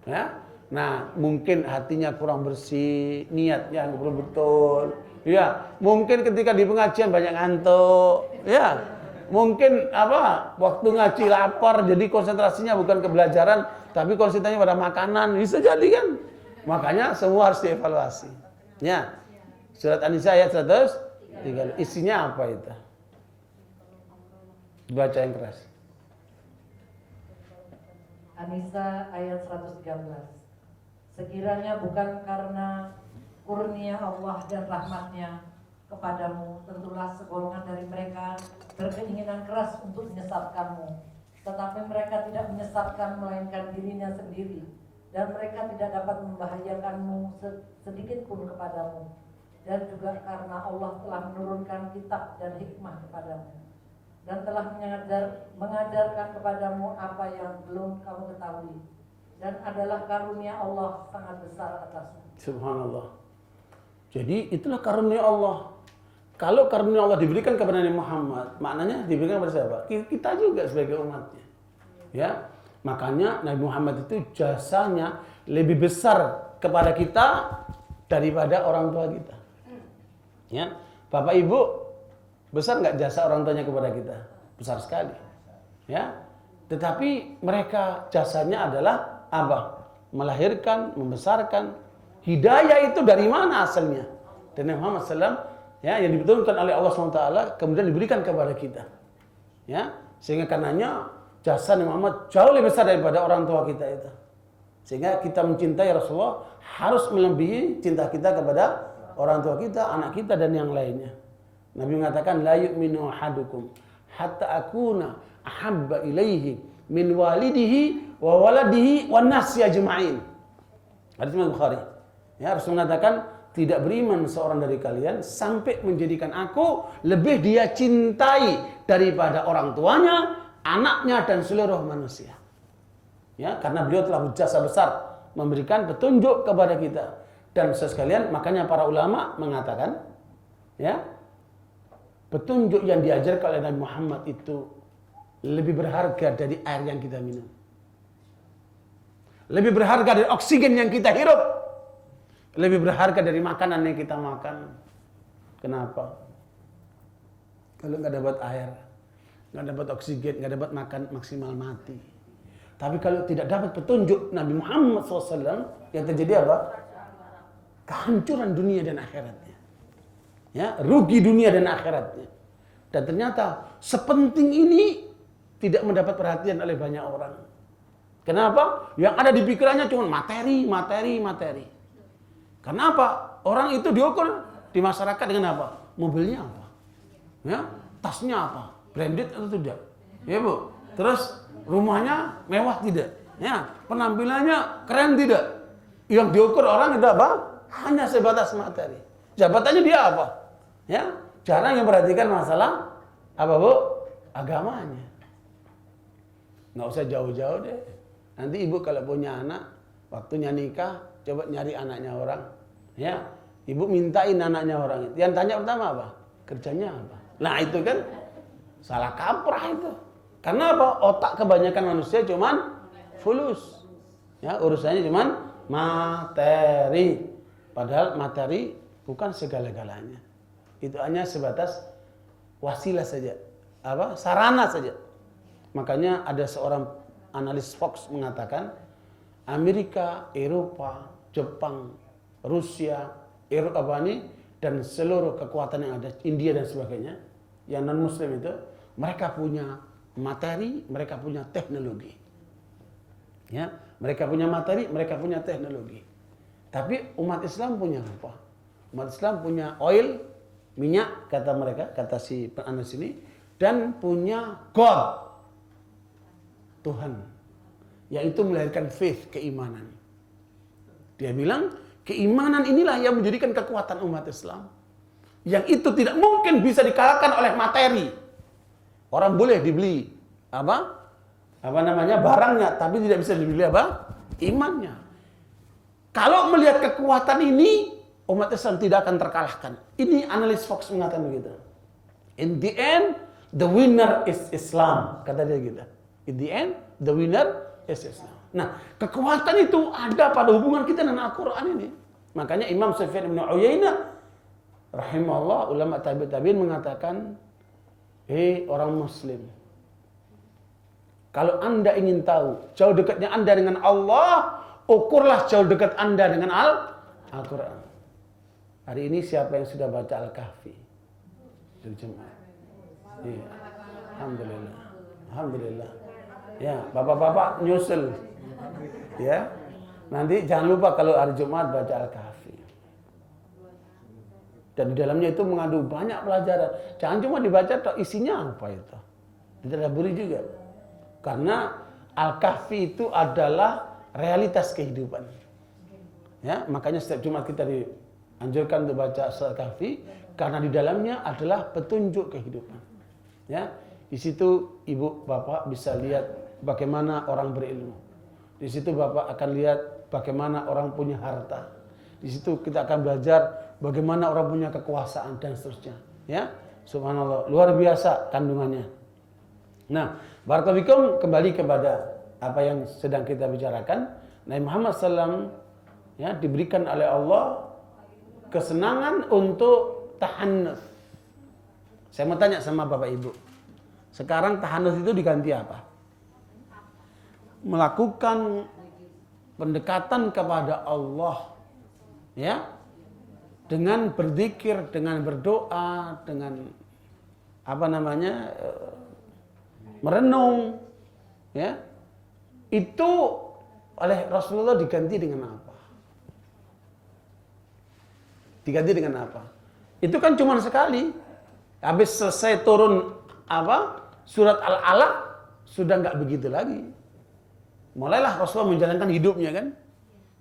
Ya, nah mungkin hatinya kurang bersih, niatnya belum betul. Ya, mungkin ketika di pengajian banyak ngantuk. Ya, mungkin waktu ngaji lapar jadi konsentrasinya bukan ke pelajaran tapi konsentrasinya pada makanan. Bisa jadi kan? Makanya semua harus dievaluasi. Ya. Surat An-Nisa ayat 103. Isinya apa itu? Baca yang keras. An-Nisa ayat 113. Sekiranya bukan karena kurnia Allah dan rahmatnya kepadamu, tentulah segolongan dari mereka berkeinginan keras untuk menyesatkanmu. Tetapi mereka tidak menyesatkan melainkan dirinya sendiri, dan mereka tidak dapat membahayakanmu sedikit pun kepadamu. Dan juga karena Allah telah menurunkan kitab dan hikmah kepadamu dan telah mengajarkan kepadamu apa yang belum kamu ketahui, dan adalah karunia Allah sangat besar atasmu. Subhanallah. Jadi itulah karunia Allah. Kalau karunia Allah diberikan kepada Nabi Muhammad, maknanya diberikan kepada siapa? Kita juga sebagai umatnya. Ya, makanya Nabi Muhammad itu jasanya lebih besar kepada kita daripada orang tua kita. Ya, Bapak Ibu besar nggak jasa orang tuanya kepada kita? Besar sekali. Ya, tetapi mereka jasanya adalah apa? Melahirkan, membesarkan. Hidayah itu dari mana asalnya? Dan Nabi Muhammad SAW ya, yang dibeturkan oleh Allah SWT kemudian diberikan kepada kita. Ya, sehingga karenanya jasa Nabi Muhammad jauh lebih besar daripada orang tua kita itu. Sehingga kita mencintai Rasulullah harus melebihi cinta kita kepada orang tua kita, anak kita dan yang lainnya. Nabi mengatakan la yu'minu ahadukum hatta akuna ahabba ilaihi min walidihi wa waladihi wan nasi ajma'in. Hadis Bukhari. Ya, Rasul mengatakan tidak beriman seorang dari kalian sampai menjadikan aku lebih dia cintai daripada orang tuanya, anaknya dan seluruh manusia. Ya, karena beliau telah berjasa besar memberikan petunjuk kepada kita. Dan sekalian, makanya para ulama mengatakan, ya, petunjuk yang diajarkan oleh Nabi Muhammad itu lebih berharga dari air yang kita minum, lebih berharga dari oksigen yang kita hirup, lebih berharga dari makanan yang kita makan. Kenapa? Kalau nggak dapat air, nggak dapat oksigen, nggak dapat makan, maksimal mati. Tapi kalau tidak dapat petunjuk Nabi Muhammad SAW, yang terjadi apa? Kehancuran dunia dan akhiratnya. Ya, rugi dunia dan akhiratnya. Dan ternyata sepenting ini tidak mendapat perhatian oleh banyak orang. Kenapa? Yang ada di pikirannya cuma materi, materi, materi. Kenapa? Orang itu diukur di masyarakat dengan apa? Mobilnya apa? Ya, tasnya apa? Branded atau tidak? Ya, Bu. Terus rumahnya mewah tidak? Ya, penampilannya keren tidak? Yang diukur orang itu apa? Hanya sebatas materi. Jabatannya dia apa? Ya, jarang yang perhatikan masalah apa, Bu? Agamanya. Nggak usah jauh-jauh deh. Nanti ibu kalau punya anak, waktunya nikah, coba nyari anaknya orang. Ya, ibu mintain anaknya orang itu. Yang tanya pertama apa? Kerjanya apa? Nah itu kan salah kaprah itu. Karena apa? Otak kebanyakan manusia cuman fulus. Ya, urusannya cuman materi. Padahal materi bukan segala-galanya. Itu hanya sebatas wasilah saja. Sarana saja. Makanya ada seorang analis Fox mengatakan Amerika, Eropa, Jepang, Rusia, dan seluruh kekuatan yang ada, India dan sebagainya, yang non-muslim itu, mereka punya materi, mereka punya teknologi. Ya, mereka punya materi, mereka punya teknologi. Tapi umat Islam punya apa? Umat Islam punya oil, minyak, kata mereka, kata si penanis ini, dan punya God, Tuhan, yaitu melahirkan faith, keimanan. Dia bilang, keimanan inilah yang menjadikan kekuatan umat Islam. Yang itu tidak mungkin bisa dikalahkan oleh materi. Orang boleh dibeli barangnya, tapi tidak bisa dibeli imannya. Kalau melihat kekuatan ini, umat Islam tidak akan terkalahkan. Ini analis Fox mengatakan begitu. In the end, the winner is Islam, kata dia gitu. In the end, the winner is Islam. Nah, kekuatan itu ada pada hubungan kita dengan Al-Quran ini. Makanya Imam Sufyan bin Uyainah rahimahullah, ulama tabi'in mengatakan, orang muslim, kalau anda ingin tahu jauh dekatnya anda dengan Allah, ukurlah jauh dekat anda dengan Al-Quran. Hari ini siapa yang sudah baca Al-Kahfi? Dari Jumat. Ya. Alhamdulillah. Alhamdulillah. Ya, bapak-bapak nyusul. Ya. Nanti jangan lupa kalau hari Jumat baca Al-Kahfi. Dan di dalamnya itu mengandung banyak pelajaran. Jangan cuma dibaca, isinya apa itu? Ditadaburi juga. Karena Al-Kahfi itu adalah realitas kehidupan. Ya, makanya setiap Jumat kita dianjurkan untuk baca Al-Kahfi karena di dalamnya adalah petunjuk kehidupan. Ya, di situ ibu bapak bisa lihat bagaimana orang berilmu. Di situ bapak akan lihat bagaimana orang punya harta. Di situ kita akan belajar bagaimana orang punya kekuasaan dan seterusnya. Ya, subhanallah, luar biasa kandungannya. Nah, barakallahu kembali kepada apa yang sedang kita bicarakan. Nabi Muhammad SAW ya, diberikan oleh Allah kesenangan untuk tahannus. Saya mau tanya sama Bapak Ibu. Sekarang tahannus itu diganti apa? Melakukan pendekatan kepada Allah. Ya. Dengan berzikir, dengan berdoa, dengan merenung, ya, itu oleh Rasulullah diganti dengan apa? Diganti dengan apa? Itu kan cuma sekali. Habis selesai turun surat Al-Alaq, sudah nggak begitu lagi. Mulailah Rasulullah menjalankan hidupnya kan.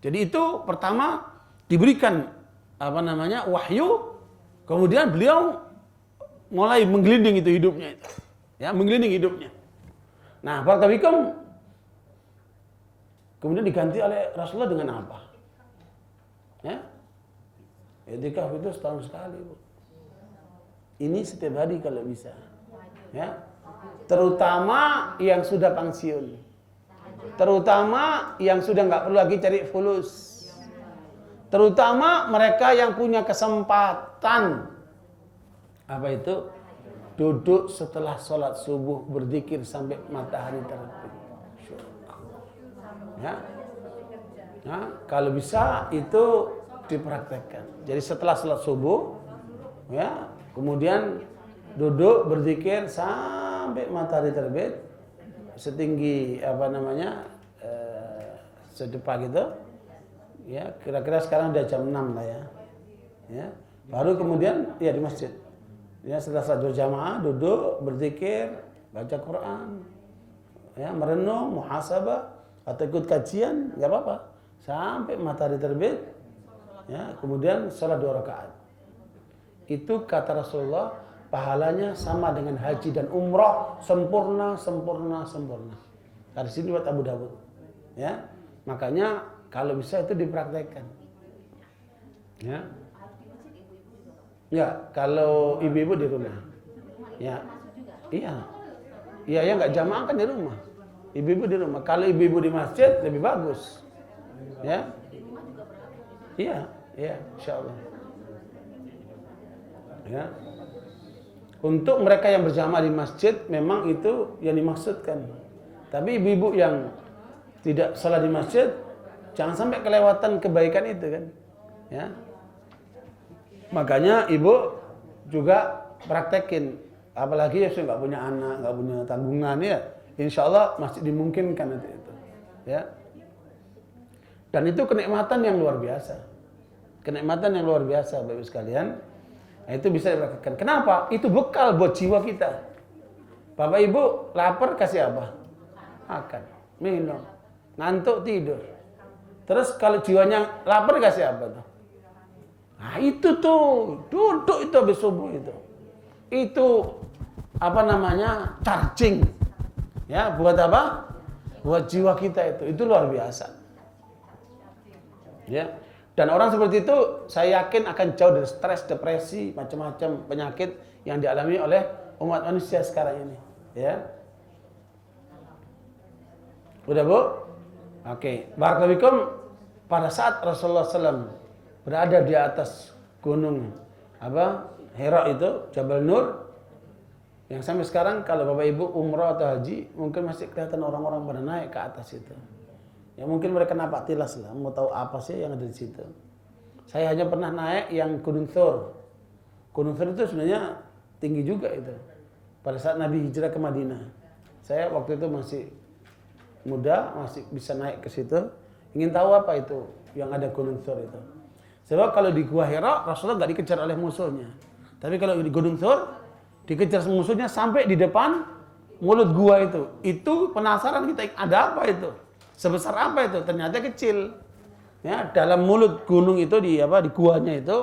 Jadi itu pertama diberikan wahyu, kemudian beliau mulai menggelinding itu hidupnya itu. Ya, menggelinding hidupnya. Nah, barakallahu kemudian diganti oleh Rasulullah dengan apa? Ya. I'tikaf itu setahun sekali, Bu. Ini setiap hari kalau bisa. Ya. Terutama yang sudah pensiun. Terutama yang sudah nggak perlu lagi cari fulus. Terutama mereka yang punya kesempatan duduk setelah sholat subuh berzikir sampai matahari terbit. Ya. Nah, kalau bisa itu dipraktekkan. Jadi setelah sholat subuh, ya, kemudian duduk berzikir sampai matahari terbit, setinggi sedepa gitu. Ya, kira-kira sekarang udah jam 6 lah ya. Ya. Baru kemudian ya di masjid. Ya, setelah salat berjamaah duduk berzikir, baca Quran. Ya, merenung, muhasabah atau ikut kajian, enggak apa-apa. Sampai matahari terbit. Ya, kemudian salat 2 rakaat. Itu kata Rasulullah, pahalanya sama dengan haji dan umrah, sempurna. Dari sini buat Abu Dawud. Ya. Makanya kalau bisa itu dipraktekkan. Ya. Ya, kalau ibu-ibu di rumah. Ya. Iya. Iya, ya nggak jamaah kan di rumah. Ibu-ibu di rumah. Kalau ibu-ibu di masjid lebih bagus. Ya. Iya, iya, insyaallah. Ya. Untuk mereka yang berjamaah di masjid memang itu yang dimaksudkan. Tapi ibu-ibu yang tidak salat di masjid jangan sampai kelewatan kebaikan itu kan. Ya. Makanya ibu juga praktekin, apalagi ya saya nggak punya anak, nggak punya tanggungan ya, insya Allah masih dimungkinkan nanti itu, ya. Dan itu kenikmatan yang luar biasa, Bapak Ibu sekalian. Nah, itu bisa dipraktekkan. Kenapa? Itu bekal buat jiwa kita. Bapak Ibu lapar kasih apa? Makan, minum, ngantuk tidur. Terus kalau jiwanya lapar kasih apa tuh? Nah itu tuh, duduk itu habis subuh itu. Itu apa namanya? Charging. Ya, buat apa? Buat jiwa kita itu luar biasa. Ya. Dan orang seperti itu saya yakin akan jauh dari stres, depresi, macam-macam penyakit yang dialami oleh umat manusia sekarang ini, ya. Udah, Bu? Oke. Barakallahu pada saat Rasulullah SAW berada di atas gunung Hira itu, Jabal Nur, yang sampai sekarang kalau Bapak Ibu umrah atau haji mungkin masih kelihatan orang-orang pada naik ke atas itu. Ya mungkin mereka nampak tilas lah, mau tahu apa sih yang ada di situ. Saya hanya pernah naik yang Gunung Thur. Gunung Thur itu sebenarnya tinggi juga itu. Pada saat Nabi hijrah ke Madinah. Saya waktu itu masih muda, masih bisa naik ke situ. Ingin tahu apa itu yang ada Gunung Thur itu. Sebab kalau di Gua Hira, Rasulullah nggak dikejar oleh musuhnya. Tapi kalau di Gunung Thur, dikejar musuhnya sampai di depan mulut gua itu. Itu penasaran kita, ada apa itu? Sebesar apa itu? Ternyata kecil. Ya, dalam mulut gunung itu di guanya itu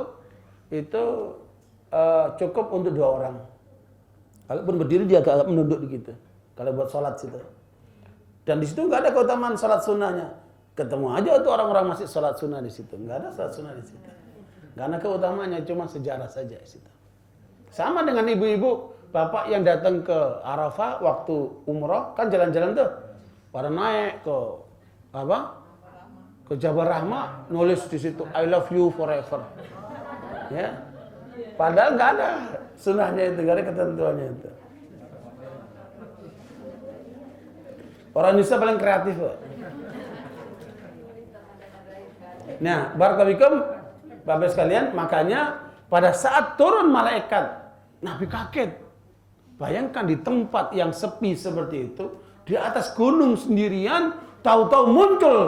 cukup untuk 2 orang. Kalaupun berdiri dia agak menunduk begitu. Kalau buat sholat situ. Dan di situ nggak ada keutamaan sholat sunnahnya. Ketemu aja tuh orang-orang masih sholat sunnah di situ. Nggak ada sholat sunnah di situ. Nggak ada keutamaannya, cuma sejarah saja di situ. Sama dengan ibu-ibu, bapak yang datang ke Arafah waktu umrah kan jalan-jalan tuh. Pada naik ke Jabal Rahmah, nulis di situ I love you forever. Ya. Padahal nggak ada sunnahnya itu, nggak ada ketentuannya itu. Orang Indonesia paling kreatif, Pak. Nah, barakallahu Bapak sekalian, makanya pada saat turun malaikat, Nabi kaget. Bayangkan di tempat yang sepi seperti itu, di atas gunung sendirian, tahu-tahu muncul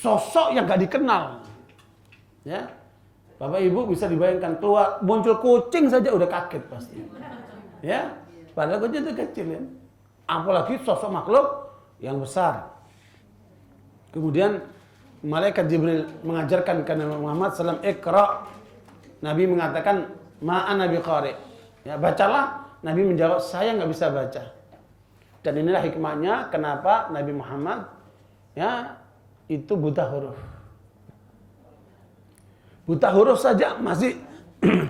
sosok yang gak dikenal. Ya, Bapak Ibu bisa dibayangkan keluar muncul kucing saja udah kaget pasti. Ya, padahal kucing itu kecil ya. Apalagi sosok makhluk yang besar. Kemudian malaikat Jibril mengajarkan kepada Muhammad SAW, Iqra. Nabi mengatakan, Ma'ana biqari. Ya, bacalah. Nabi menjawab, saya nggak bisa baca. Dan inilah hikmahnya kenapa Nabi Muhammad ya itu buta huruf. Buta huruf saja masih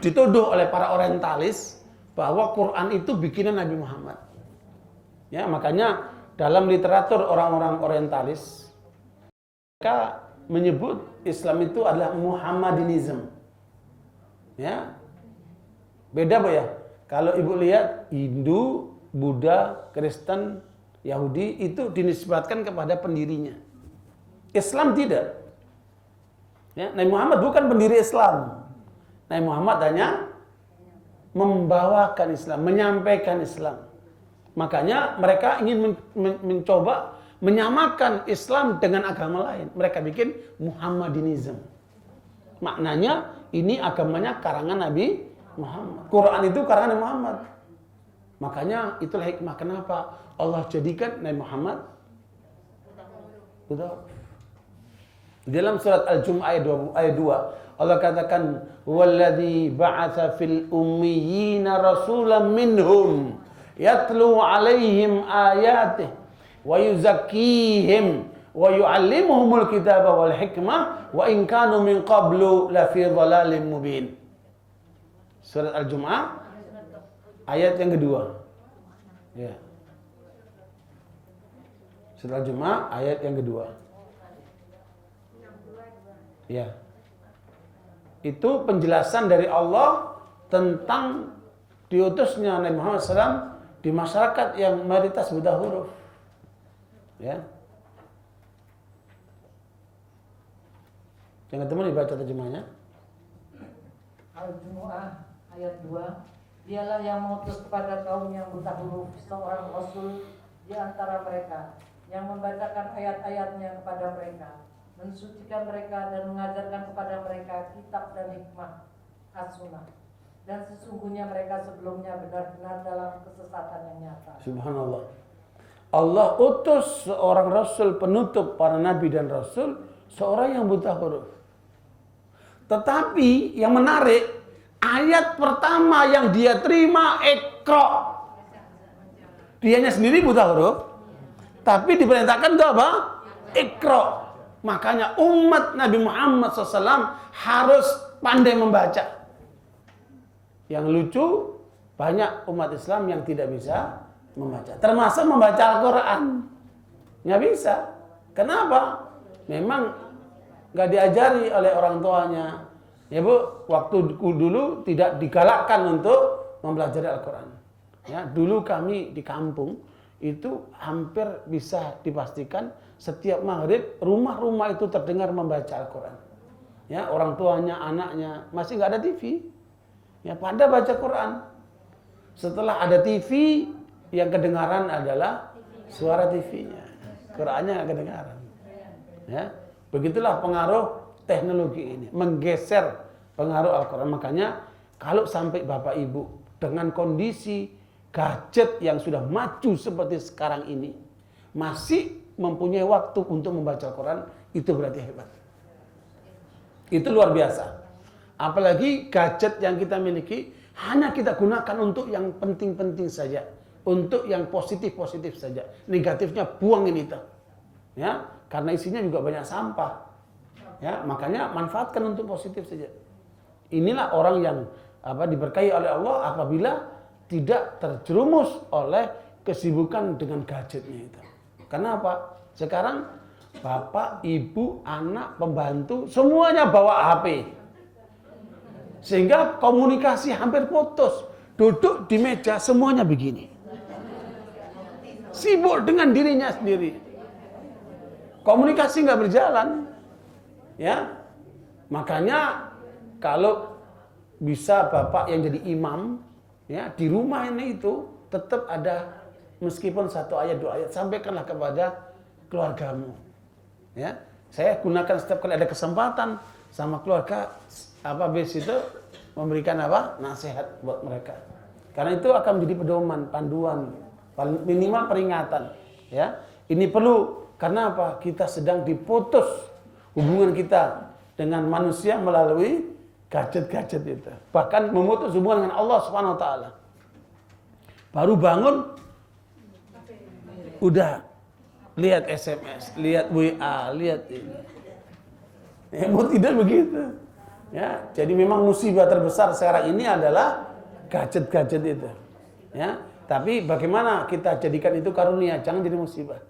dituduh oleh para orientalis bahwa Quran itu bikinan Nabi Muhammad. Ya, makanya dalam literatur orang-orang orientalis mereka menyebut Islam itu adalah Muhammadinism. Ya. Beda, Bu ya. Kalau Ibu lihat Hindu, Buddha, Kristen, Yahudi itu dinisbatkan kepada pendirinya. Islam tidak. Ya, Nabi Muhammad bukan pendiri Islam. Nabi Muhammad hanya membawakan Islam, menyampaikan Islam. Makanya mereka ingin mencoba menyamakan Islam dengan agama lain. Mereka bikin Muhammadinism. Maknanya ini agamanya karangan Nabi Muhammad. Quran itu karangan Nabi Muhammad. Makanya itulah hikmah kenapa Allah jadikan Nabi Muhammad buta. Dalam surat Al-Jumu'ah ayat 2 Allah katakan walladzi ba'atsa fil ummiyina rasulan minhum yatlu 'alaihim ayatihi wa yuzakkihim wa yu'allimuhumul kitaba wal hikmah wa in kanu min qablu la fi dhalalin mubin. Surat Al-Jumu'ah ayat yang kedua. Ya. Setelah Jumat ayat yang kedua. Ya. Itu penjelasan dari Allah tentang diutusnya Nabi Muhammad SAW di masyarakat yang mayoritas buta huruf. Ya. Yang ketemu dibaca terjemahnya. Al-Jumu'ah ayat 2. Dialah yang mengutus kepada kaum yang buta huruf seorang rasul di antara mereka yang membacakan ayat-ayatnya kepada mereka, mensucikan mereka dan mengajarkan kepada mereka kitab dan hikmah as-sunnah. Dan sesungguhnya mereka sebelumnya benar-benar dalam kesesatan yang nyata. Subhanallah. Allah utus seorang rasul penutup para nabi dan rasul, seorang yang buta huruf. Tetapi yang menarik, ayat pertama yang dia terima Iqra. Dianya sendiri buta huruf, tapi diperintahkan itu apa? Iqra. Makanya umat Nabi Muhammad SAW harus pandai membaca. Yang lucu, banyak umat Islam yang tidak bisa membaca. Termasuk membaca Al-Quran. Nggak bisa. Kenapa? Memang nggak diajari oleh orang tuanya. Ya Bu, waktu dulu tidak digalakkan untuk mempelajari Al-Quran. Ya, dulu kami di kampung itu hampir bisa dipastikan setiap maghrib rumah-rumah itu terdengar membaca Al-Quran. Ya, orang tuanya, anaknya masih nggak ada TV. Ya, pada baca Quran. Setelah ada TV, yang kedengaran adalah suara TV-nya. Qurannya nggak kedengaran. Ya, begitulah pengaruh teknologi ini, menggeser pengaruh Al-Quran. Makanya kalau sampai Bapak Ibu dengan kondisi gadget yang sudah maju seperti sekarang ini masih mempunyai waktu untuk membaca Al-Quran, itu berarti hebat. Itu luar biasa. Apalagi gadget yang kita miliki hanya kita gunakan untuk yang penting-penting saja, untuk yang positif-positif saja. Negatifnya buangin itu. Ya, karena isinya juga banyak sampah. Ya, makanya manfaatkan untuk positif saja. Inilah orang yang diberkahi oleh Allah apabila tidak terjerumus oleh kesibukan dengan gadgetnya itu. Kenapa? Sekarang bapak, ibu, anak, pembantu semuanya bawa HP. Sehingga komunikasi hampir putus. Duduk di meja semuanya begini. Sibuk dengan dirinya sendiri. Komunikasi nggak berjalan. Ya, makanya kalau bisa bapak yang jadi imam, ya di rumah ini itu tetap ada meskipun 1 ayat 2 ayat, sampaikanlah kepada keluargamu. Ya, saya gunakan setiap kali ada kesempatan sama keluarga bis itu memberikan nasihat buat mereka. Karena itu akan menjadi pedoman, panduan, minimal peringatan. Ya, ini perlu karena apa? Kita sedang diputus hubungan kita dengan manusia melalui gadget-gadget itu. Bahkan memutus hubungan dengan Allah Subhanahu wa taala. Baru bangun udah lihat SMS, lihat WA, lihat ini. Ya, mau tidak begitu. Ya, jadi memang musibah terbesar sekarang ini adalah gadget-gadget itu. Ya, tapi bagaimana kita jadikan itu karunia, jangan jadi musibah.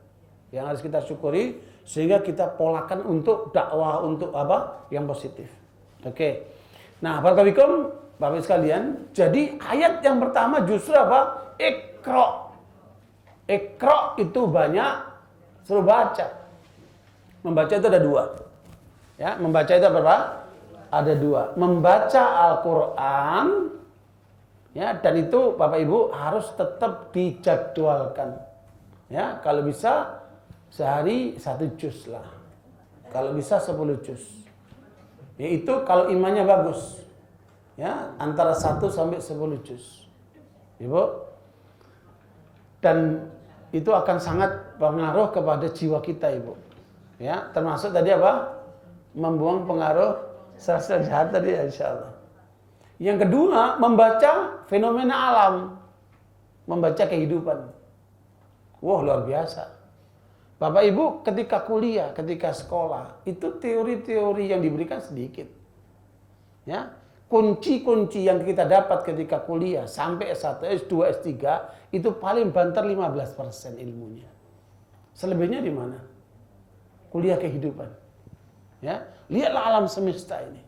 Yang harus kita syukuri sehingga kita polakan untuk dakwah, untuk yang positif. Oke. Nah, barakallahu Bapak sekalian, jadi ayat yang pertama justru Iqra. Iqra itu banyak suruh baca. Membaca itu ada 2. Ya, membaca itu apa? Ada 2. Membaca Al-Quran, ya, dan itu Bapak Ibu harus tetap dijadwalkan. Ya, kalau bisa sehari 1 juz lah. Kalau bisa 10 juz. Yaitu kalau imannya bagus. Ya, antara 1 sampai 10 juz. Ibu. Dan itu akan sangat berpengaruh kepada jiwa kita, Ibu. Ya, termasuk tadi membuang pengaruh sel-sel jahat tadi, insyaallah. Yang kedua, membaca fenomena alam. Membaca kehidupan. Wah, luar biasa. Bapak Ibu ketika kuliah, ketika sekolah, itu teori-teori yang diberikan sedikit. Ya, kunci-kunci yang kita dapat ketika kuliah sampai S1, S2, S3 itu paling banter 15% ilmunya. Selebihnya di mana? Kuliah kehidupan. Ya, lihatlah alam semesta ini.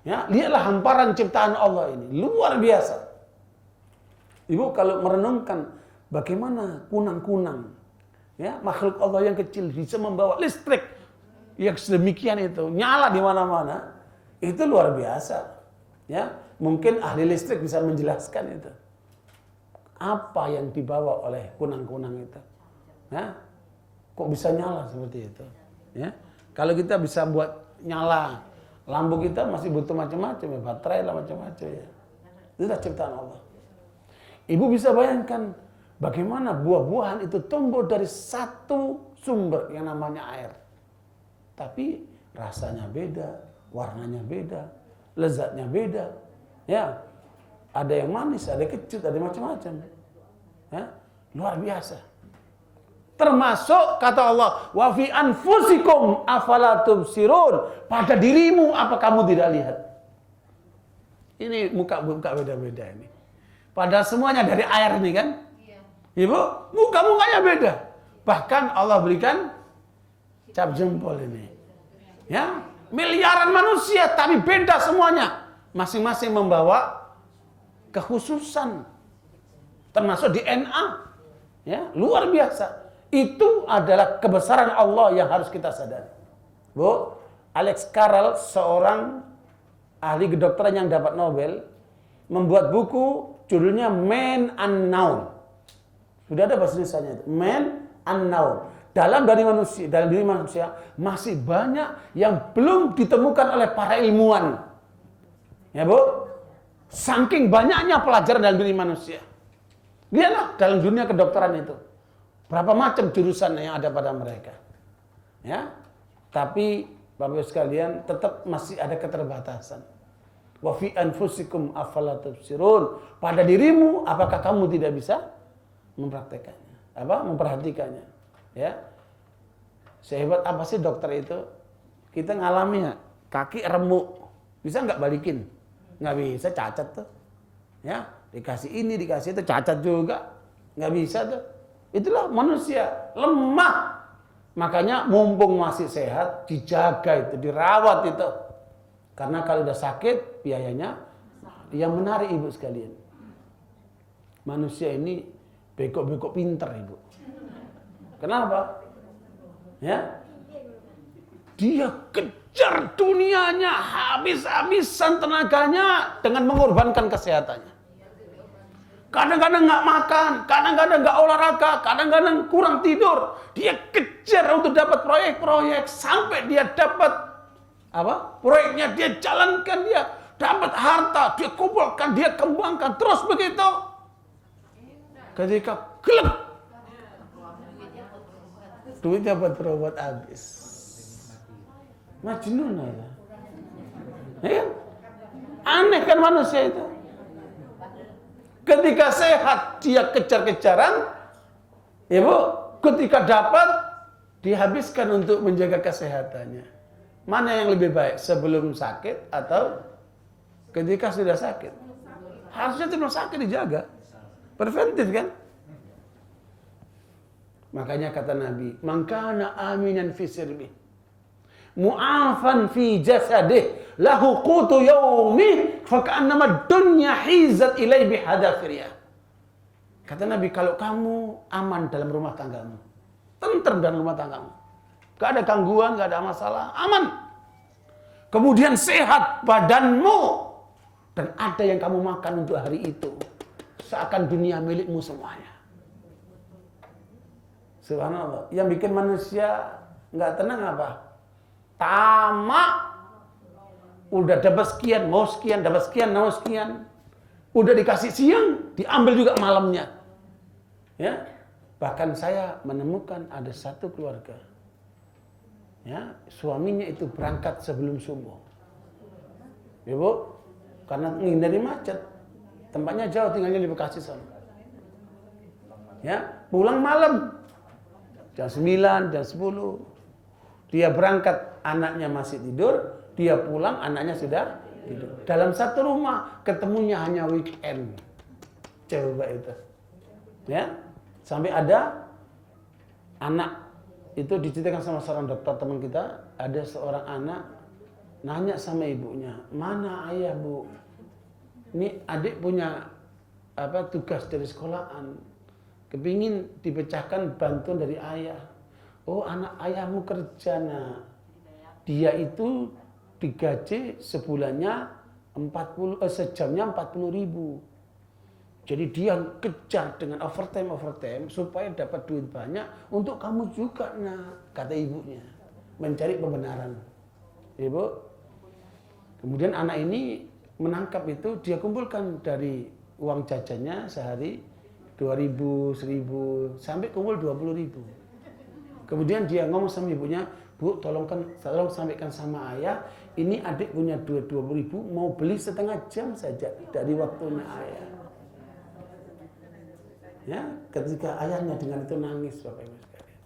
Ya, lihatlah hamparan ciptaan Allah ini, luar biasa. Ibu kalau merenungkan bagaimana kunang-kunang, ya, makhluk Allah yang kecil bisa membawa listrik yang sedemikian itu, nyala di mana-mana, itu luar biasa. Ya, mungkin ahli listrik bisa menjelaskan itu. Apa yang dibawa oleh kunang-kunang itu? Ya, kok bisa nyala seperti itu? Ya, kalau kita bisa buat nyala, lampu kita masih butuh macam-macam ya, baterai lah macam-macam ya. Itulah ciptaan Allah. Ibu bisa bayangkan bagaimana buah-buahan itu tumbuh dari satu sumber yang namanya air. Tapi rasanya beda, warnanya beda, lezatnya beda. Ya, ada yang manis, ada yang kecut, ada macam-macam. Ya, luar biasa. Termasuk kata Allah, wa fi anfusikum afala tubsirun. Pada dirimu apa kamu tidak lihat? Ini muka-muka beda-beda ini. Padahal semuanya dari air ini kan? Ibu, muka-mukanya beda. Bahkan Allah berikan cap jempol ini. Ya, miliaran manusia tapi beda semuanya. Masing-masing membawa kekhususan. Termasuk DNA. Ya, luar biasa. Itu adalah kebesaran Allah yang harus kita sadari. Bu, Alex Carrel, seorang ahli kedokteran yang dapat Nobel, membuat buku judulnya Man Unknown. Sudah ada bahasa Indonesianya itu. Man Unknown. Dalam diri manusia masih banyak yang belum ditemukan oleh para ilmuwan. Ya, Bu. Saking banyaknya pelajaran dalam diri manusia. Lihatlah dalam dunia kedokteran itu. Berapa macam jurusan yang ada pada mereka. Ya. Tapi Bapak Ibu sekalian tetap masih ada keterbatasan. Wa fi anfusikum afala tubsirun. Pada dirimu apakah kamu tidak bisa mempraktekannya? Memperhatikannya. Ya. Sehebat apa sih dokter itu? Kita ngalami kaki remuk. Bisa nggak balikin? Nggak bisa, cacat tuh. Ya, dikasih ini, dikasih itu, cacat juga. Nggak bisa tuh. Itulah manusia, lemah. Makanya mumpung masih sehat, dijaga itu, dirawat itu. Karena kalau udah sakit, biayanya yang menarik ibu sekalian. Manusia ini bego-bego pinter ibu. Kenapa? Ya, dia kejar dunianya, habis-habisan tenaganya dengan mengorbankan kesehatannya. Kadang-kadang nggak makan, kadang-kadang nggak olahraga, kadang-kadang kurang tidur. Dia kejar untuk dapat proyek-proyek sampai dia dapat proyeknya dia jalankan, dia dapat harta, dia kumpulkan, dia kembangkan terus begitu. Ketika gelap, duitnya buat berobat habis. Majnun aja. Ya? Aneh kan manusia itu. Ketika sehat dia kejar-kejaran, ya Bu, ketika dapat dihabiskan untuk menjaga kesehatannya. Mana yang lebih baik, sebelum sakit atau ketika sudah sakit? Harusnya sebelum sakit dijaga, preventif kan? Makanya kata Nabi, "Man kana aminan fi sirbi, mu'afan fi jasadih, lahu qutu yaumih, fa ka'annama dunya hizat ilai bihadafiriyah." Kata Nabi, kalau kamu aman dalam rumah tanggamu, tentrem dalam rumah tanggamu, gak ada gangguan, gak ada masalah, aman. Kemudian sehat badanmu, dan ada yang kamu makan untuk hari itu, seakan dunia milikmu semuanya. Subhanallah. Yang bikin manusia nggak tenang apa? Tamak. Udah dapat sekian, mau sekian, dapat sekian, mau sekian. Udah dikasih siang, diambil juga malamnya. Ya. Bahkan saya menemukan ada satu keluarga. Ya, suaminya itu berangkat sebelum subuh. Ya, Bu. Karena menghindari macet. Tempatnya jauh, tinggalnya di Bekasi sana. Ya, pulang malam. Jam 9, jam 10. Dia berangkat, anaknya masih tidur. Dia pulang, anaknya sudah tidur. Dalam satu rumah, ketemunya hanya weekend. Coba itu. Ya, sampai ada anak itu diceritakan sama seorang dokter teman kita, ada seorang anak nanya sama ibunya, mana ayah bu? Ini adik punya tugas dari sekolahan, kepingin dipecahkan bantuan dari ayah. Oh anak ayahmu kerja nak. Dia itu digaji sebulannya sejamnya 40.000. Jadi dia kejar dengan overtime supaya dapat duit banyak untuk kamu juga nak, kata ibunya. Mencari pembenaran. Ibu. Kemudian anak ini menangkap itu, dia kumpulkan dari uang jajannya sehari 2.000, 1.000 sampai kumpul 20.000. Kemudian dia ngomong sama ibunya, Bu, tolong sampaikan sama ayah, ini adik punya duit 20.000, mau beli setengah jam saja dari waktunya ayah. Ya, ketika ayahnya dengan itu nangis, Bapak Ibu sekalian.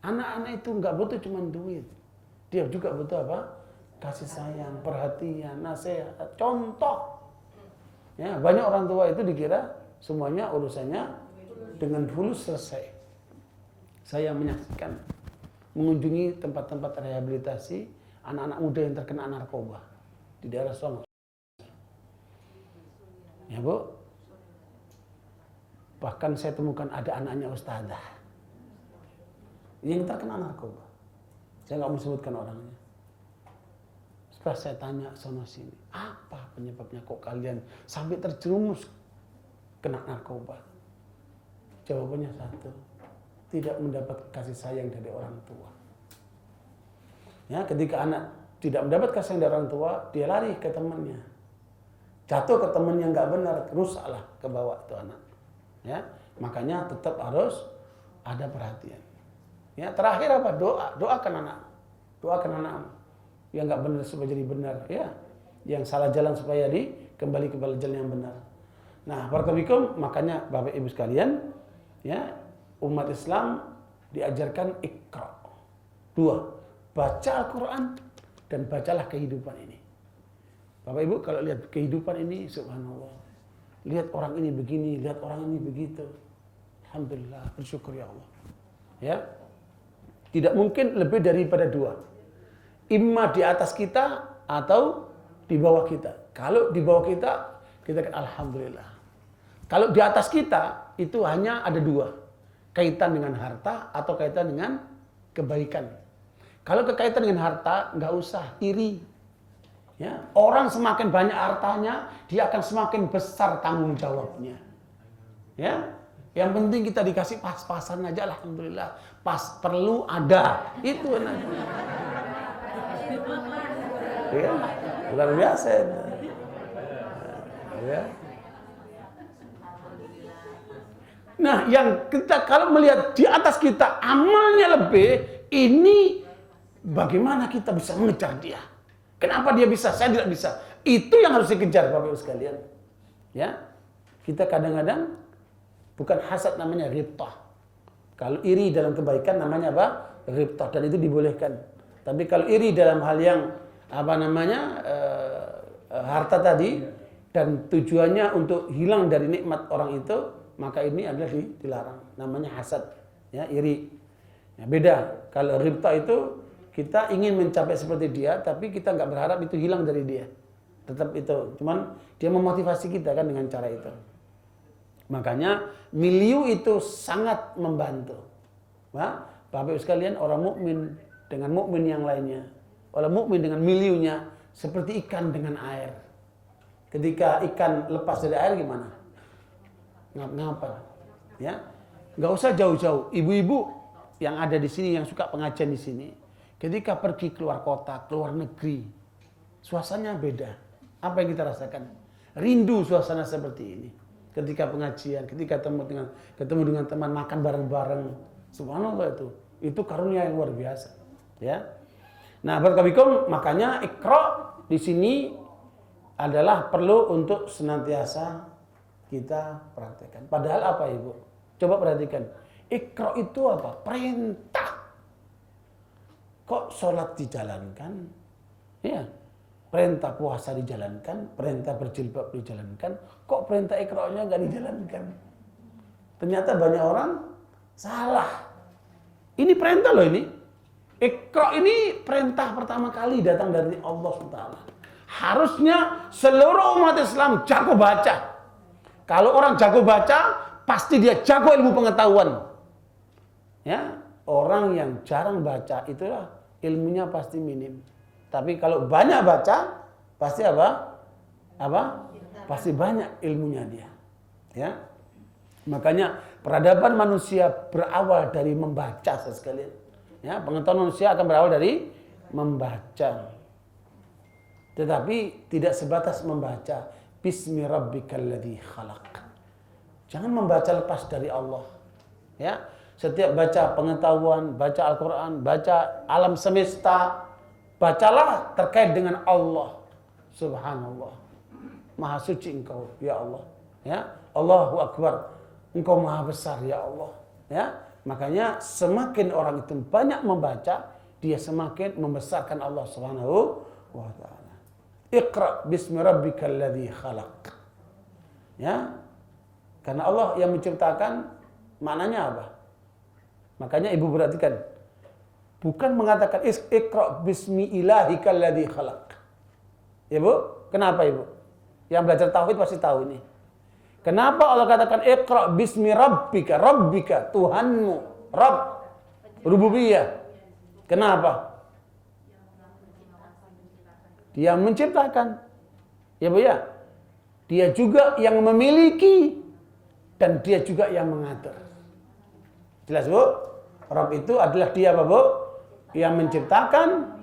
Anak-anak itu nggak butuh cuma duit, dia juga butuh apa? Kasih sayang, perhatian, nasihat, contoh. Ya, banyak orang tua itu dikira semuanya urusannya dengan fulus selesai. Saya menyaksikan, mengunjungi tempat-tempat rehabilitasi anak-anak muda yang terkena narkoba di daerah Songos. Ya Bu, bahkan saya temukan ada anaknya ustadzah yang terkena narkoba. Saya nggak mau sebutkan orangnya. Setelah saya tanya sono sini, apa penyebabnya kok kalian sampai terjerumus kena narkoba? Jawabannya satu, tidak mendapat kasih sayang dari orang tua. Ya, ketika anak tidak mendapat kasih sayang dari orang tua, dia lari ke temannya. Jatuh ke teman yang nggak benar, rusaklah ke bawah itu anak. Ya, makanya tetap harus ada perhatian. Ya, terakhir apa? Doakan anak. Doakan anak yang nggak benar supaya jadi benar, ya. Yang salah jalan supaya kembali ke jalan yang benar. Nah, barakallahu makanya Bapak Ibu sekalian, ya, umat Islam diajarkan Iqra. 2, baca Al-Qur'an dan bacalah kehidupan ini. Bapak Ibu kalau lihat kehidupan ini, subhanallah. Lihat orang ini begini, lihat orang ini begitu. Alhamdulillah, bersyukur ya Allah. Ya. Tidak mungkin lebih daripada 2. Imma di atas kita atau di bawah kita. Kalau di bawah kita alhamdulillah. Kalau di atas kita itu hanya ada 2. Kaitan dengan harta atau kaitan dengan kebaikan. Kalau kekaitan dengan harta, nggak usah iri. Ya, orang semakin banyak hartanya, dia akan semakin besar tanggung jawabnya. Ya, yang penting kita dikasih pas-pasan aja, alhamdulillah. Pas perlu ada, itu aja. Ya, luar biasa. Ya. Nah, yang kita kalau melihat di atas kita amalnya lebih, ini bagaimana kita bisa mengejar dia? Kenapa dia bisa? Saya tidak bisa. Itu yang harus dikejar Bapak Ibu sekalian. Ya. Kita kadang-kadang bukan hasad, namanya ghibthah. Kalau iri dalam kebaikan namanya apa? Ghibthah, dan itu dibolehkan. Tapi kalau iri dalam hal yang harta tadi dan tujuannya untuk hilang dari nikmat orang itu, maka ini adalah dilarang. Namanya hasad, ya, iri. Ya, beda. Kalau ghibthah itu kita ingin mencapai seperti dia, tapi kita nggak berharap itu hilang dari dia. Tetap itu, cuman dia memotivasi kita kan dengan cara itu. Makanya milieu itu sangat membantu. Nah, Bapak Ibu sekalian, orang mukmin dengan mukmin yang lainnya, orang mukmin dengan milieunya seperti ikan dengan air. Ketika ikan lepas dari air gimana? Ngapa? Ya, nggak usah jauh-jauh. Ibu-ibu yang ada di sini yang suka pengajian di sini. Ketika pergi keluar kota, keluar negeri, suasananya beda. Apa yang kita rasakan? Rindu suasana seperti ini. Ketika pengajian, ketika ketemu dengan teman, makan bareng-bareng. Subhanallah itu karunia yang luar biasa. Ya. Nah, barakallahu makanya Iqra di sini adalah perlu untuk senantiasa kita perhatikan. Padahal apa Ibu? Coba perhatikan. Iqra itu apa? Perintah. Kok sholat dijalankan? Ya, perintah puasa dijalankan, perintah berjilbab dijalankan, kok perintah Iqra-nya nggak dijalankan? Ternyata banyak orang salah. Ini perintah loh ini. Iqra ini perintah pertama kali datang dari Allah SWT. Harusnya seluruh umat Islam jago baca. Kalau orang jago baca, pasti dia jago ilmu pengetahuan. Ya, orang yang jarang baca itulah ilmunya pasti minim. Tapi kalau banyak baca, pasti apa? Pasti banyak ilmunya dia. Ya. Makanya peradaban manusia berawal dari membaca sekalian. Ya, pengetahuan manusia akan berawal dari membaca. Tetapi tidak sebatas membaca. Bismi rabbikal ladzi khalaq. Jangan membaca lepas dari Allah. Ya, setiap baca pengetahuan, baca Al-Qur'an, baca alam semesta, bacalah terkait dengan Allah. Subhanallah. Maha suci Engkau, ya Allah. Ya, Allahu Akbar. Engkau maha besar, ya Allah. Ya. Makanya semakin orang itu banyak membaca, dia semakin membesarkan Allah Subhanahu wa taala. Iqra bismi rabbikal ladzi khalaq. Ya. Karena Allah yang menciptakan, maknanya apa? Makanya Ibu perhatikan. Bukan mengatakan iqra bismi ilahikal ladzi khalaq. Ya, Bu? Kenapa, Ibu? Yang belajar tauhid pasti tahu ini. Kenapa Allah katakan iqra bismi rabbika, rabbika, Tuhanmu, Rabb, rububiyah. Kenapa? Dia menciptakan. Ya, Bu ya? Dia juga yang memiliki dan dia juga yang mengatur. Jelas, Bu? Rabb itu adalah dia apa, Bu? Yang menciptakan,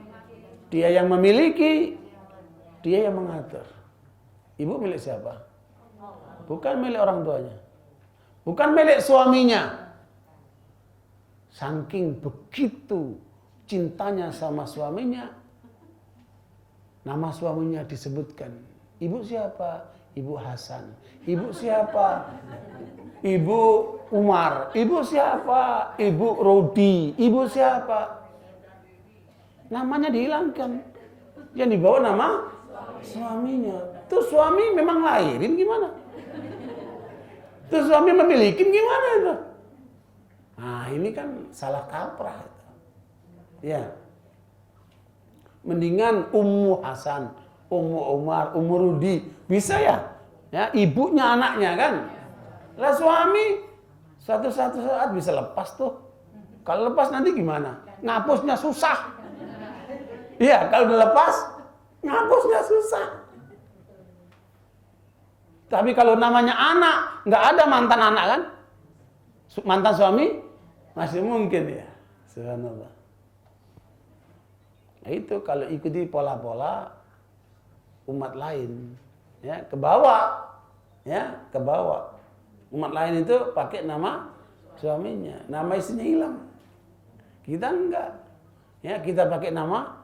dia yang memiliki, dia yang mengatur. Ibu milik siapa? Bukan milik orang tuanya. Bukan milik suaminya. Saking begitu cintanya sama suaminya, nama suaminya disebutkan. Ibu siapa? Ibu Hasan. Ibu siapa? Ibu Umar. Ibu siapa? Ibu Rodi. Ibu siapa? Namanya dihilangkan. Yang dibawa nama suaminya. Tuh suami memang lahirin gimana? Tuh suami memiliki gimana itu? Nah, ini kan salah kaprah. Ya. Mendingan Ummu Hasan, Ummu Umar, Ummu Rudi. Bisa ya? Ya, ibunya anaknya kan. Lah suami suatu saat bisa lepas tuh. Kalau lepas nanti gimana? Ngapusnya susah. Iya, kalau udah lepas ngapusnya susah. Tapi kalau namanya anak, nggak ada mantan anak kan? Mantan suami masih mungkin ya. Subhanallah. Nah, itu kalau ikuti pola-pola umat lain, ya ke bawah, ya ke bawah. Umat lain itu pakai nama suaminya, nama istrinya hilang. Kita enggak, ya kita pakai nama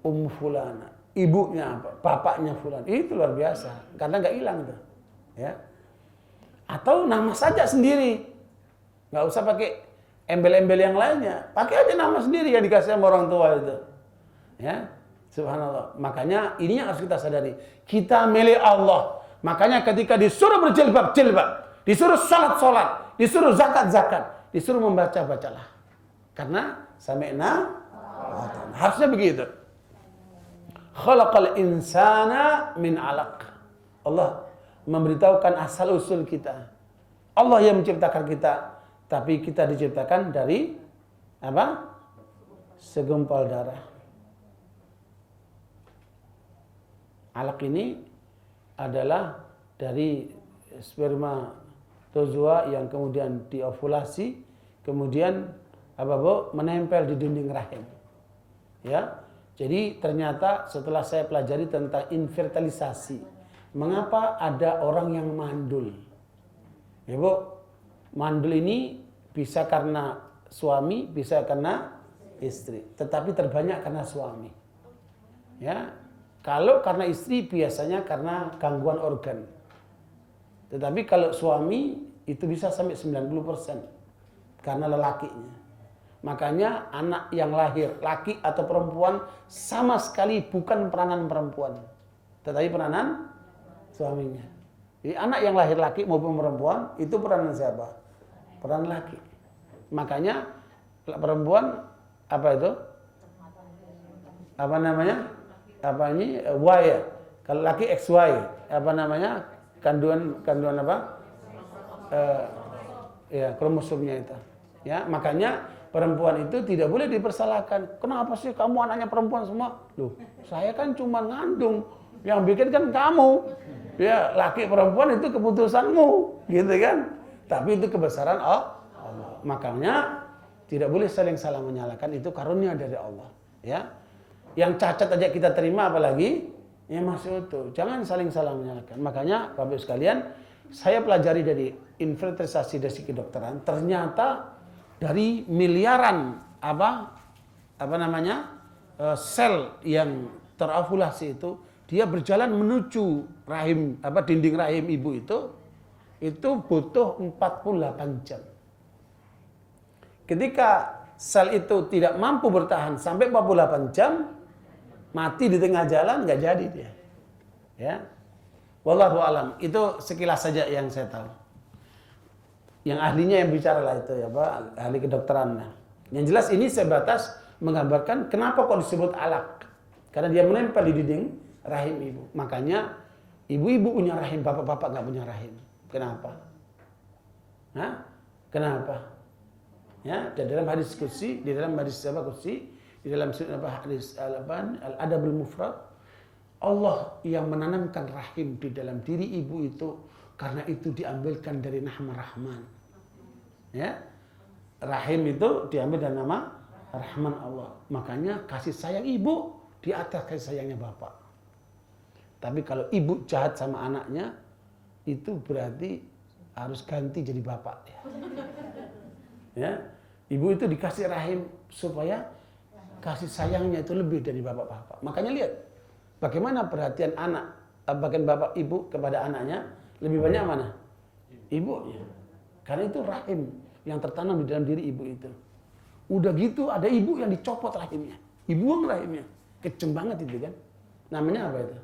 Ummu Fulana. Ibunya apa? Bapaknya fulan. Itu luar biasa. Karena nggak hilang tuh. Ya. Atau nama saja sendiri. Nggak usah pakai embel-embel yang lainnya. Pakai aja nama sendiri yang dikasih sama orang tua itu. Ya. Subhanallah. Makanya ini yang harus kita sadari. Kita milik Allah. Makanya ketika disuruh berjilbab, jilbab. Disuruh salat, disuruh zakat, disuruh membaca, bacalah. Karena sami'na harusnya begitu. Khalaqal insana min 'alaq. Allah memberitahukan asal usul kita. Allah yang menciptakan kita, tapi kita diciptakan dari apa? Segumpal darah. Alaq ini adalah dari spermatozoa yang kemudian diovulasi, kemudian apa, Bu? Menempel di dinding rahim. Ya. Jadi ternyata setelah saya pelajari tentang infertilisasi, mengapa ada orang yang mandul? Ya, Bu, mandul ini bisa karena suami, bisa karena istri, tetapi terbanyak karena suami. Ya, kalau karena istri biasanya karena gangguan organ. Tetapi kalau suami itu bisa sampai 90% karena lelakinya. Makanya anak yang lahir laki atau perempuan sama sekali bukan peranan perempuan, tetapi peranan suaminya. Jadi anak yang lahir laki maupun perempuan itu peranan siapa? Peran laki. Makanya perempuan apa itu? Apa namanya? Apa ini? Y ya. Kalau laki XY, apa namanya? Kandungan apa? Ya, kromosomnya itu. Ya, makanya perempuan itu tidak boleh dipersalahkan. Kenapa sih kamu anaknya perempuan semua? Loh, saya kan cuma ngandung. Yang bikin kan kamu. Ya, laki perempuan itu keputusanmu, gitu kan? Tapi itu kebesaran Allah. Makanya tidak boleh salah menyalahkan, itu karunia dari Allah, ya. Yang cacat aja kita terima, apalagi yang masih utuh. Jangan salah menyalahkan. Makanya Bapak Ibu sekalian, saya pelajari dari infiltrasi dari kedokteran, ternyata dari miliaran sel yang terovulasi itu, dia berjalan menuju rahim dinding rahim ibu itu butuh 48 jam. Ketika sel itu tidak mampu bertahan sampai 48 jam, mati di tengah jalan, nggak jadi dia. Ya. Wallahu alam. Itu sekilas saja yang saya tahu. Yang ahlinya yang bicara lah itu ya Pak, ahli kedokteran. Yang jelas ini sebatas menggambarkan kenapa kok disebut alaq. Karena dia menempel di dinding rahim ibu. Makanya ibu-ibu punya rahim, bapak-bapak nggak punya rahim. Kenapa? Hah? Kenapa? Ya, di dalam hadis qudsi, di dalam hadis qudsi, di dalam hadis Al-Adabul Mufrad, Allah yang menanamkan rahim di dalam diri ibu itu karena itu diambilkan dari nama Rahman. Ya. Rahim itu diambil dari nama Rahman Allah. Makanya kasih sayang ibu di atas kasih sayangnya bapak. Tapi kalau ibu jahat sama anaknya, itu berarti harus ganti jadi bapak. Ya. Ibu itu dikasih rahim supaya kasih sayangnya itu lebih dari bapak-bapak. Makanya lihat bagaimana perhatian bagian bapak ibu kepada anaknya lebih banyak mana? Ibunya. Karena itu rahim yang tertanam di dalam diri ibu itu. Udah gitu ada ibu yang dicopot rahimnya. Dibuang rahimnya. Kejem banget itu kan. Namanya apa itu?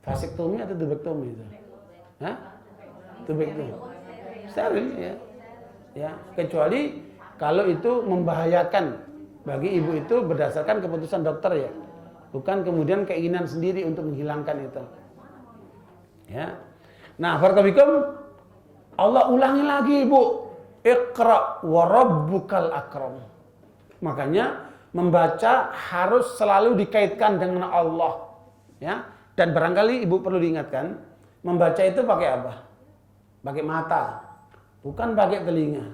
Vasektomi atau tubektomi itu? Hah? Tubektomi. Steril ya. Ya, kecuali kalau itu membahayakan bagi ibu itu berdasarkan keputusan dokter ya. Bukan kemudian keinginan sendiri untuk menghilangkan itu. Ya. Nah, barakallahu Allah ulangi lagi ibu. Iqra wa rabbukal akram. Makanya membaca harus selalu dikaitkan dengan Allah. Ya. Dan barangkali ibu perlu diingatkan, membaca itu pakai apa? Pakai mata. Bukan pakai telinga.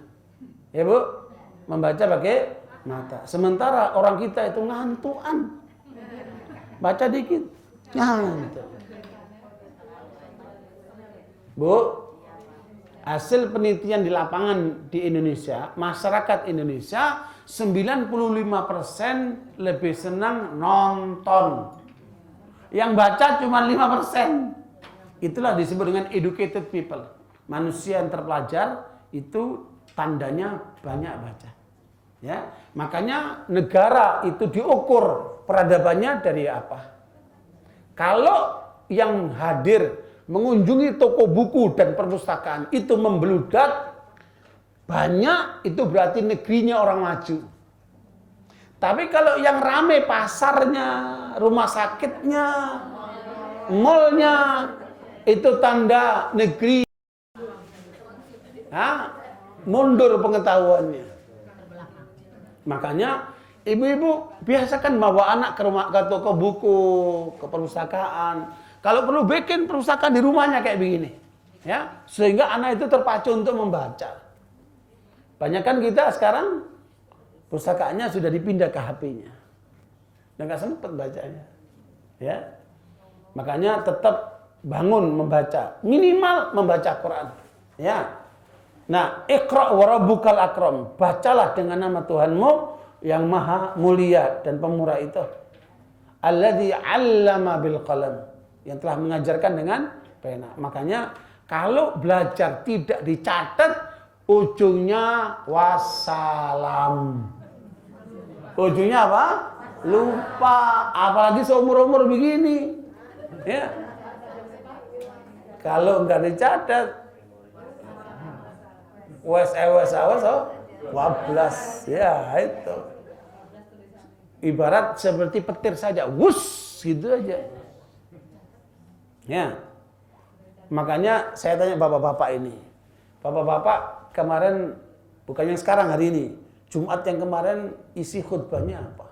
Ya, Bu? Membaca pakai mata. Sementara orang kita itu ngantuan. Baca dikit. Ngantuk. Bu, hasil penelitian di lapangan di Indonesia, masyarakat Indonesia 95% lebih senang nonton. Yang baca cuma 5%. Itulah disebut dengan educated people. Manusia yang terpelajar itu tandanya banyak baca. Ya, makanya negara itu diukur peradabannya dari apa? Kalau yang hadir mengunjungi toko buku dan perpustakaan itu membeludak banyak, itu berarti negerinya orang maju. Tapi kalau yang rame pasarnya, rumah sakitnya, malnya, itu tanda negeri mundur pengetahuannya. Makanya ibu-ibu biasakan bawa anak ke toko buku, ke perpustakaan. Kalau perlu bikin perpustakaan di rumahnya kayak begini, ya, sehingga anak itu terpacu untuk membaca. Banyak kan kita sekarang pustakaannya sudah dipindah ke HP-nya, dan nggak sempat bacanya, ya. Makanya tetap bangun membaca, minimal membaca Quran, ya. Nah, Iqra wa rabbukal akram, bacalah dengan nama Tuhanmu yang maha mulia dan pemurah itu. Alladzi 'allama bil qalam, yang telah mengajarkan dengan pena. Makanya kalau belajar tidak dicatat, ujungnya wassalam. Ujungnya apa? Lupa. Apalagi seumur-umur begini. Ya. Kalau enggak dicatat, 12. Ya, itu. Ibarat seperti petir saja, wus gitu aja. Ya. Makanya saya tanya bapak-bapak ini. Bapak-bapak kemarin, bukan yang sekarang hari ini, Jumat yang kemarin isi khutbahnya apa?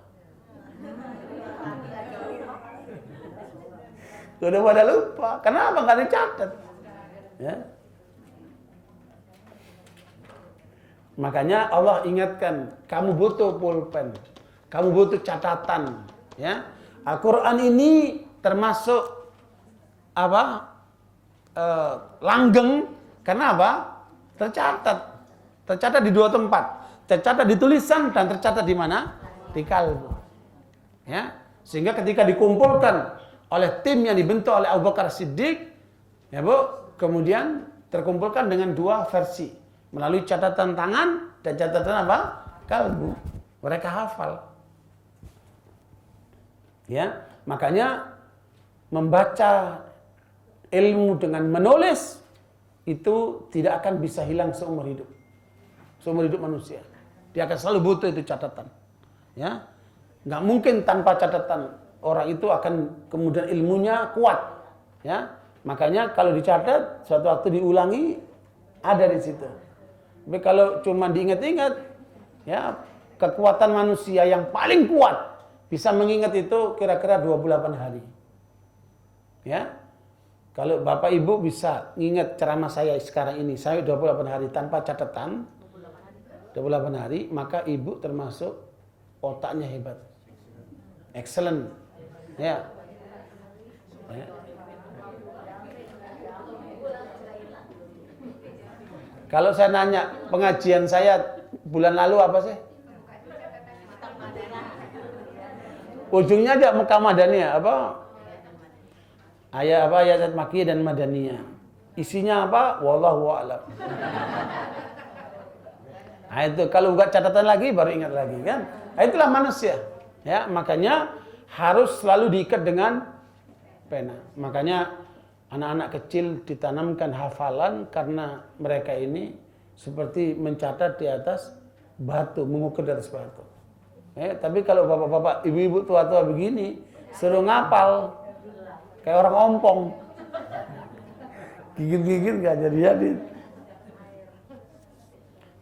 Udah pada lupa. Kenapa? Nggak dicatat. Ya. Makanya Allah ingatkan, kamu butuh pulpen, kamu butuh catatan. Ya. Al-Quran ini termasuk apa? Langgeng. Karena apa? Tercatat di dua tempat. Tercatat di tulisan dan tercatat di mana? Di kalbu. Ya. Sehingga ketika dikumpulkan oleh tim yang dibentuk oleh Abu Bakar Siddiq, ya Bu, kemudian terkumpulkan dengan dua versi melalui catatan tangan dan catatan apa? Kalbu. Mereka hafal. Ya, makanya membaca ilmu dengan menulis itu tidak akan bisa hilang seumur hidup. Seumur hidup manusia. Dia akan selalu butuh itu catatan. Ya. Nggak mungkin tanpa catatan. Orang itu akan kemudian ilmunya kuat. Ya. Makanya kalau dicatat, suatu waktu diulangi, ada di situ. Tapi kalau cuma diingat-ingat, ya, kekuatan manusia yang paling kuat bisa mengingat itu kira-kira 28 hari. Ya. Kalau Bapak Ibu bisa ingat ceramah saya sekarang ini, saya 28 hari tanpa catatan, 28 hari, maka Ibu termasuk otaknya hebat. Excellent. Ya. Ya. Kalau saya nanya pengajian saya bulan lalu apa sih? Ujungnya aja Mekah Madaniyah apa? Ayat Makkiyah dan Madaniyah. Isinya apa? Wallahu a'lam. Nah, itu kalau enggak catatan lagi baru ingat lagi kan? Nah, itulah manusia. Ya, makanya harus selalu diikat dengan pena. Makanya anak-anak kecil ditanamkan hafalan karena mereka ini seperti mencatat di atas batu, mengukur di atas batu. Tapi kalau bapak-bapak, ibu-ibu tua-tua begini, suruh ngapal kayak orang ompong. Gigit-gigit gak jadi-jadi.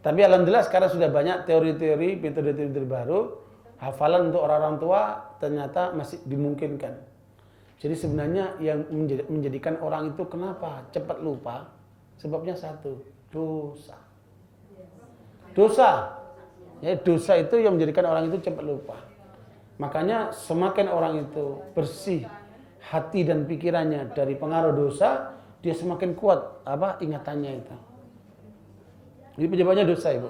Tapi alhamdulillah sekarang sudah banyak teori-teori, metode-metode baru. Hafalan untuk orang-orang tua ternyata masih dimungkinkan. Jadi sebenarnya yang menjadikan orang itu kenapa cepat lupa? Sebabnya satu, dosa. Dosa. Ya, dosa itu yang menjadikan orang itu cepat lupa. Makanya semakin orang itu bersih hati dan pikirannya dari pengaruh dosa, dia semakin kuat ingatannya itu. Ini penyebabnya dosa, Ibu.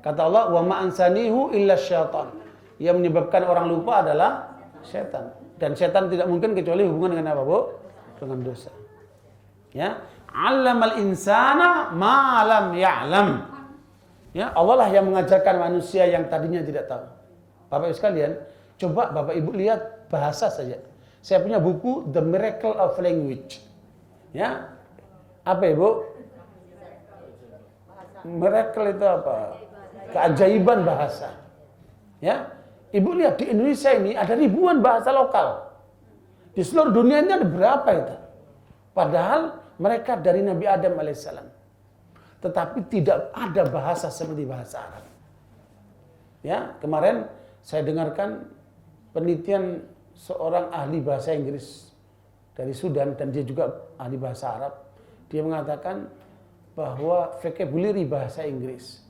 Kata Allah, "Wa ma ansanihu illa syaitan." Yang menyebabkan orang lupa adalah setan. Dan setan tidak mungkin kecuali hubungan dengan apa, Bu? Dengan dosa. Ya, 'allamal insana ma lam ya'lam. Ya, Allah lah yang mengajarkan manusia yang tadinya tidak tahu. Bapak Ibu sekalian, coba Bapak Ibu lihat bahasa saja. Saya punya buku The Miracle of Language. Ya. Apa, Ibu? Miracle itu apa? Keajaiban bahasa. Ya. Ibu lihat di Indonesia ini ada ribuan bahasa lokal. Di seluruh dunia ini ada berapa itu? Padahal mereka dari Nabi Adam alaihissalam. Tetapi tidak ada bahasa seperti bahasa Arab. Ya, kemarin saya dengarkan penelitian seorang ahli bahasa Inggris dari Sudan dan dia juga ahli bahasa Arab. Dia mengatakan bahwa vocabulary bahasa Inggris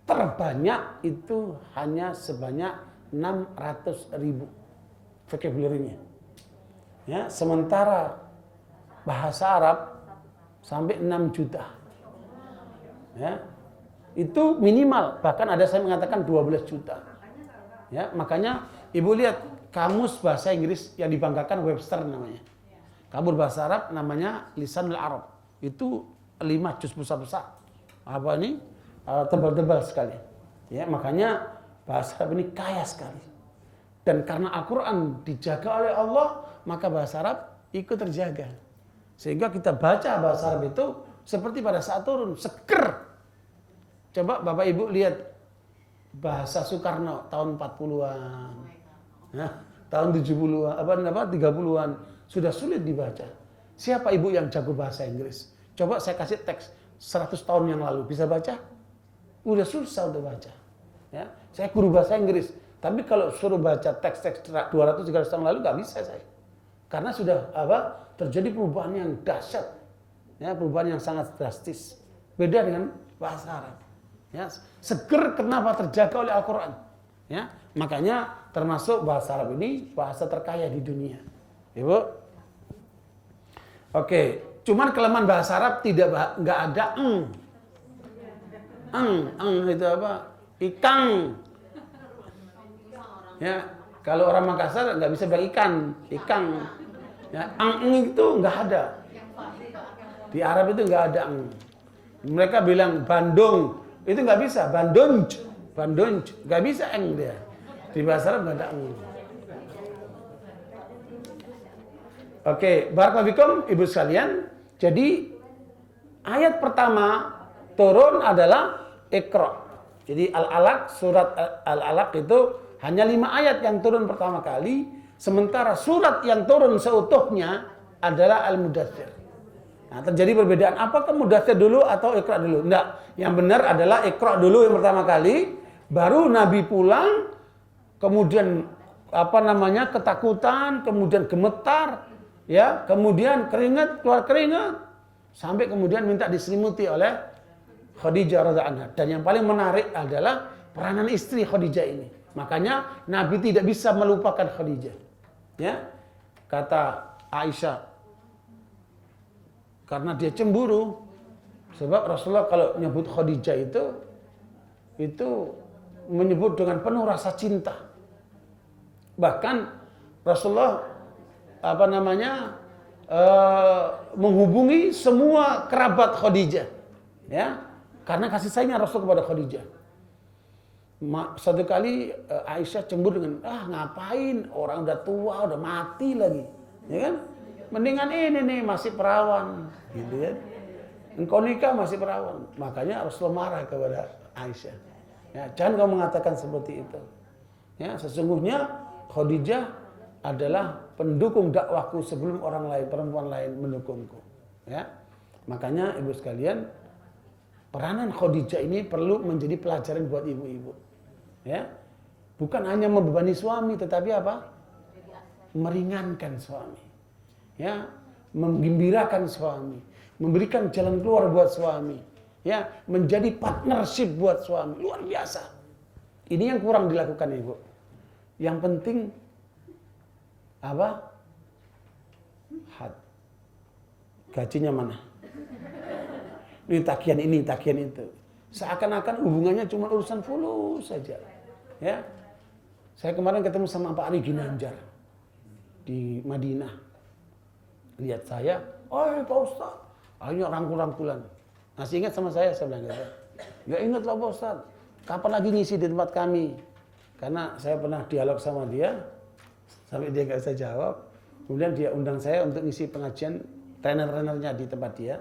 terbanyak itu hanya sebanyak 600.000 vocabulary-nya. Ya, sementara bahasa Arab sampai 6 juta. Ya. Itu minimal, bahkan ada saya mengatakan 12 juta. Ya, makanya Ibu lihat kamus bahasa Inggris yang dibanggakan Webster namanya. Kamus bahasa Arab namanya Lisanul Arab. Itu 5 juz besar-besar. Apa ini? Tebal-tebal sekali. Ya, makanya bahasa Arab ini kaya sekali. Dan karena Al-Quran dijaga oleh Allah, maka bahasa Arab ikut terjaga. Sehingga kita baca bahasa Arab itu seperti pada saat turun, seger. Coba Bapak Ibu lihat bahasa Soekarno tahun 40-an. Nah, tahun 70-an, 30-an sudah sulit dibaca. Siapa ibu yang jago bahasa Inggris? Coba saya kasih teks 100 tahun yang lalu, bisa baca? Udah susah udah baca. Ya, saya guru bahasa Inggris, tapi kalau suruh baca teks-teks 200-300 tahun lalu nggak bisa saya. Karena sudah terjadi perubahan yang dahsyat. Ya, perubahan yang sangat drastis. Beda dengan bahasa Arab. Ya, seger kenapa terjaga oleh Al-Qur'an. Ya, makanya termasuk bahasa Arab ini bahasa terkaya di dunia. Ibu. Oke, cuman kelemahan bahasa Arab nggak ada itu apa? Ikang. Ya, kalau orang Makassar nggak bisa bilang ikang. Ya, itu nggak ada. Di Arab itu nggak ada Mereka bilang Bandung, itu nggak bisa. Bandung, nggak bisa dia. Di bahasa Arab nggak ada Oke, barakallahu fikum ibu sekalian. Jadi ayat pertama turun adalah Iqra. Jadi Al-Alaq, surat Al-Alaq itu hanya 5 ayat yang turun pertama kali, sementara surat yang turun seutuhnya adalah Al-Mudaththir. Nah, terjadi perbedaan, apakah Mudaththir dulu atau Iqra dulu? Enggak, yang benar adalah Iqra dulu yang pertama kali, baru Nabi pulang, kemudian ketakutan, kemudian gemetar, ya, kemudian keluar keringat, sampai kemudian minta diselimuti oleh Khadijah radhiyallahu anha. Dan yang paling menarik adalah peranan istri Khadijah ini. Makanya Nabi tidak bisa melupakan Khadijah. Ya, kata Aisyah, karena dia cemburu. Sebab Rasulullah kalau menyebut Khadijah itu menyebut dengan penuh rasa cinta. Bahkan Rasulullah menghubungi semua kerabat Khadijah, ya, karena kasih sayangnya Rasul kepada Khadijah. Satu kali Aisyah cemburu dengan, ngapain orang udah tua, udah mati lagi, ya kan? Mendingan ini nih masih perawan, gitu kan? Engkau nikah masih perawan. Makanya Rasulullah marah kepada Aisyah. Ya, jangan kau mengatakan seperti itu. Ya, sesungguhnya Khadijah adalah pendukung dakwahku sebelum orang lain, perempuan lain mendukungku. Ya, makanya ibu sekalian, peranan Khadijah ini perlu menjadi pelajaran buat ibu-ibu. Ya, bukan hanya membebani suami, tetapi apa? Meringankan suami. Ya, menggembirakan suami, memberikan jalan keluar buat suami. Ya, menjadi partnership buat suami, luar biasa. Ini yang kurang dilakukan ibu. Yang penting apa? Gajinya mana? Ini tagihan itu. Seakan-akan hubungannya cuma urusan fulus saja. Ya. Saya kemarin ketemu sama Pak Ari Ginanjar di Madinah. Lihat saya, Pak Ustadz, akhirnya rangkul-rangkulan. Masih ingat sama saya bilang gitu. Ya ingat lah Pak Ustadz, kapan lagi ngisi di tempat kami? Karena saya pernah dialog sama dia, sampai dia nggak bisa jawab. Kemudian dia undang saya untuk ngisi pengajian trainer-trainernya di tempat dia.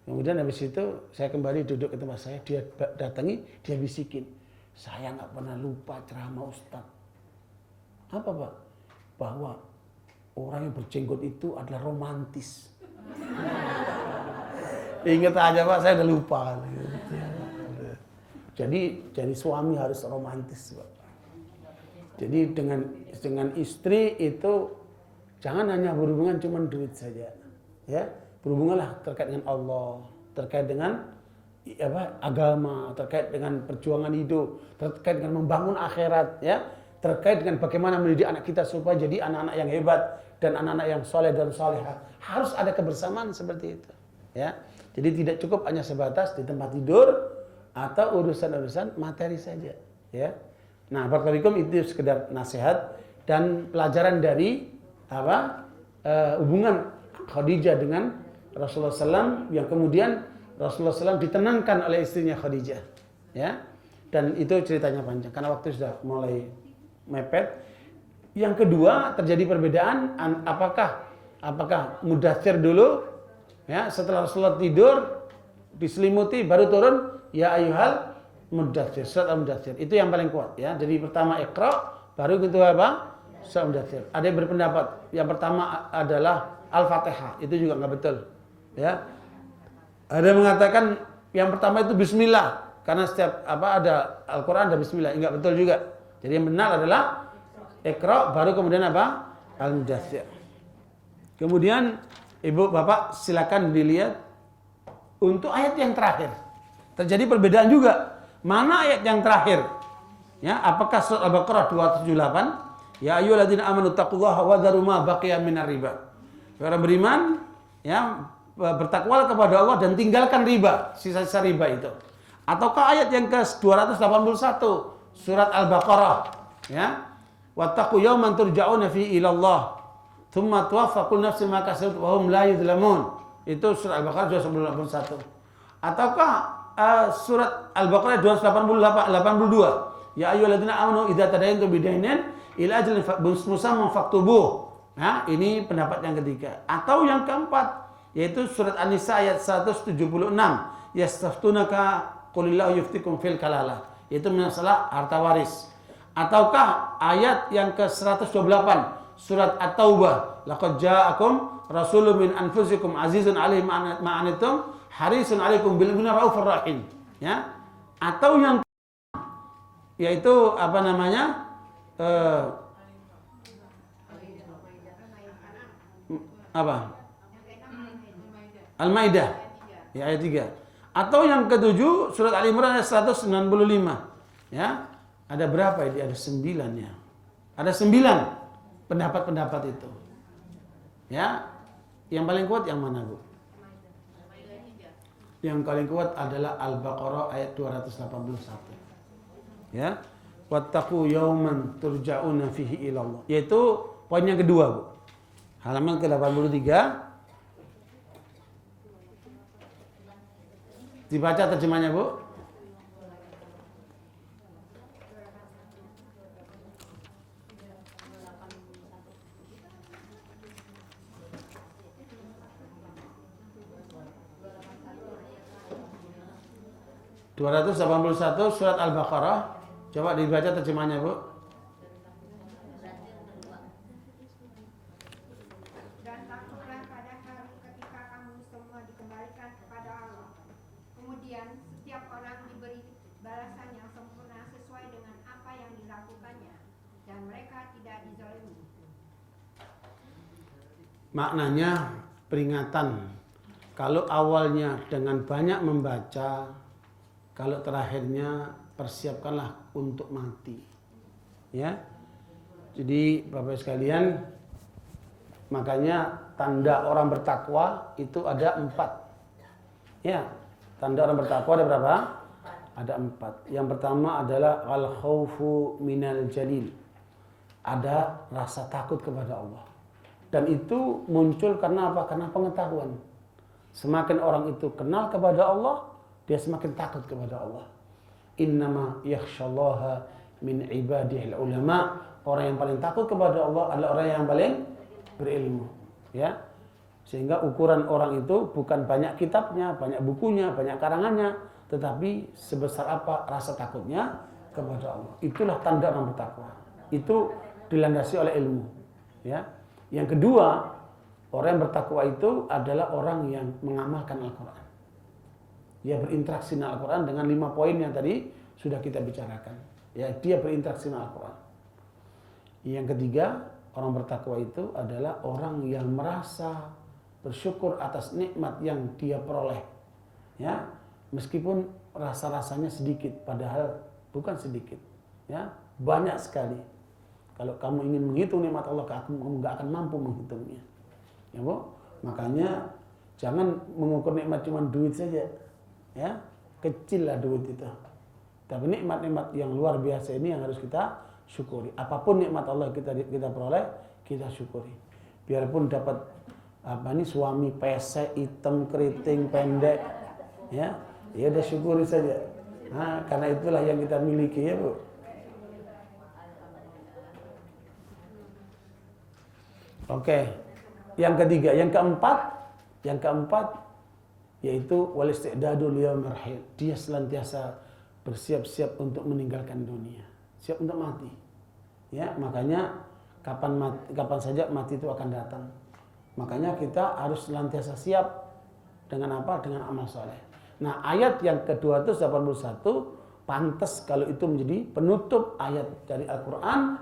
Kemudian habis itu saya kembali duduk ke tempat saya, dia datangi, dia bisikin, saya nggak pernah lupa ceramah Ustadz. Apa Pak? Bahwa orang yang berjenggot itu adalah romantis. Ingat aja Pak, saya udah lupa. Jadi suami harus romantis Pak. Jadi dengan istri itu jangan hanya berhubungan cuma duit saja, ya. Berhubunganlah terkait dengan Allah, terkait dengan agama, terkait dengan perjuangan hidup, terkait dengan membangun akhirat, ya. Terkait dengan bagaimana mendidik anak kita supaya jadi anak-anak yang hebat dan anak-anak yang soleh dan solehah. Harus ada kebersamaan seperti itu, ya. Jadi tidak cukup hanya sebatas di tempat tidur atau urusan-urusan materi saja, ya. Nah, barakallahu itu sekedar nasihat dan pelajaran dari hubungan Khadijah dengan Rasulullah SAW, yang kemudian Rasulullah SAW ditenangkan oleh istrinya Khadijah, ya. Dan itu ceritanya panjang karena waktu sudah mulai mepet. Yang kedua, terjadi perbedaan apakah Mudaththir dulu, ya, setelah Rasulullah tidur diselimuti baru turun ya ayyuhal Mudaththir, surat Al-Mudaththir. Itu yang paling kuat ya. Jadi pertama Iqra, baru itu apa? Surat Al-Mudaththir. Ada yang berpendapat yang pertama adalah Al-Fatihah. Itu juga nggak betul. Ya. Ada yang mengatakan yang pertama itu bismillah karena setiap ada Al-Qur'an ada bismillah. Enggak betul juga. Jadi yang benar adalah Iqra baru kemudian apa? Al-Mudaththir. Kemudian Ibu Bapak silakan dilihat untuk ayat yang terakhir. Terjadi perbedaan juga. Mana ayat yang terakhir? Ya, apakah surat Al-Baqarah 278? Ya ayyuhalladzina amanu taqullaha wa dharu ma baqiya minar riba. Orang beriman ya bertakwalah kepada Allah dan tinggalkan riba, sisa-sisa riba itu. Ataukah ayat yang ke-281 surat Al-Baqarah ya? Wattaqu yawman turja'una fi ilallah tsumma tuwaffa kullu nafsin ma kasabat wa hum la yuzlamun. Itu surat Al-Baqarah 281. Ataukah surat Al-Baqarah 282 ya ayyuhalladzina amanu idza tadayantum bidainin ila ajalin musamman faktubuh. Nah, ini pendapat yang ketiga. Atau yang keempat yaitu surat An-Nisa ayat 176 yastaftunaka qulillahu yuftikum fil kalalah, yaitu masalah harta waris. Ataukah ayat yang ke-128 surat At-Taubah laqad ja'akum rasulun min anfusikum azizun 'alaihi ma'anitum harisun 'alaikum bil mu'minina raufur rahim ya. Atau yang yaitu apa namanya Al-Maidah ya ayat 3. Atau yang ketujuh surat Al-Imran ayat 195 ya. Ada berapa ini? Ada 9 ya. Ada 9 pendapat-pendapat itu ya. Yang paling kuat yang mana, Bu? Yang paling kuat adalah Al-Baqarah ayat 281 ya. Wattaqu yawman turja'una fihi ilallah, yaitu poin yang kedua, Bu. Halaman ke-83. Dibaca terjemahnya, Bu. (281) surat Al-Baqarah. Coba dibaca terjemahnya, Bu. Dan takutlah pada hari ketika kamu semua dikembalikan kepada Allah. Kemudian setiap orang diberi balasan yang sempurna sesuai dengan apa yang dilakukannya, dan mereka tidak dizalimi. Maknanya peringatan. Kalau awalnya dengan banyak membaca, kalau terakhirnya persiapkanlah untuk mati. Ya. Jadi Bapak sekalian, makanya tanda orang bertakwa itu ada 4. Ya. Tanda orang bertakwa ada berapa? Ada 4. Yang pertama adalah al-khaufu minal jalil. Ada rasa takut kepada Allah. Dan itu muncul karena apa? Karena pengetahuan. Semakin orang itu kenal kepada Allah, dia semakin takut kepada Allah. Innama yakhshallaha min ibadihil ulama. Orang yang paling takut kepada Allah adalah orang yang paling berilmu. Ya. Sehingga ukuran orang itu bukan banyak kitabnya, banyak bukunya, banyak karangannya, tetapi sebesar apa rasa takutnya kepada Allah. Itulah tanda orang bertakwa. Itu dilandasi oleh ilmu. Ya. Yang kedua, orang yang bertakwa itu adalah orang yang mengamalkan Al-Quran. Dia berinteraksi dengan Al-Quran dengan 5 poin yang tadi sudah kita bicarakan. Ya, dia berinteraksi dengan Al-Quran. Yang ketiga, orang bertakwa itu adalah orang yang merasa bersyukur atas nikmat yang dia peroleh. Ya, meskipun rasa-rasanya sedikit, padahal bukan sedikit. Ya, banyak sekali. Kalau kamu ingin menghitung nikmat Allah, kamu nggak akan mampu menghitungnya. Ya, Bu? Makanya jangan mengukur nikmat cuma duit saja. Ya, kecil lah duit itu. Tapi nikmat-nikmat yang luar biasa ini yang harus kita syukuri. Apapun nikmat Allah kita peroleh, kita syukuri. Biarpun dapat suami pesek, hitam, keriting, pendek, ya udah syukuri saja. Nah, karena itulah yang kita miliki, ya, Bu. Oke. Yang ketiga, yang keempat yaitu wal isti'dadu liyaumir rahil. Dia senantiasa bersiap-siap untuk meninggalkan dunia, siap untuk mati. Ya, makanya kapan saja mati itu akan datang. Makanya kita harus senantiasa siap dengan apa? Dengan amal soleh. Nah, ayat yang ke-281 pantas kalau itu menjadi penutup ayat dari Al-Quran,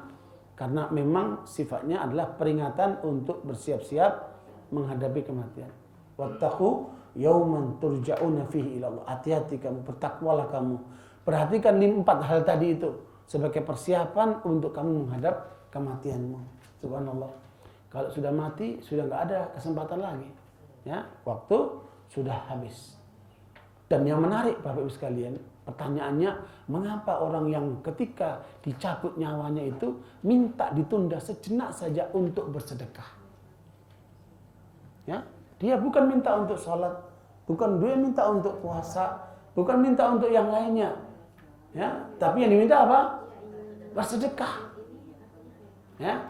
karena memang sifatnya adalah peringatan untuk bersiap-siap menghadapi kematian. Wattaqu yauman turja'una fihi ila Allah. Hati-hati kamu, bertakwalah kamu. Perhatikan 4 hal tadi itu sebagai persiapan untuk kamu menghadap kematianmu. Subhanallah. Kalau sudah mati, sudah nggak ada kesempatan lagi. Ya, waktu sudah habis. Dan yang menarik Bapak Ibu sekalian, pertanyaannya, mengapa orang yang ketika dicabut nyawanya itu minta ditunda sejenak saja untuk bersedekah? Ya, dia bukan minta untuk sholat, bukan dia minta untuk puasa, bukan minta untuk yang lainnya. Ya, tapi yang diminta apa? Bersedekah. Ya.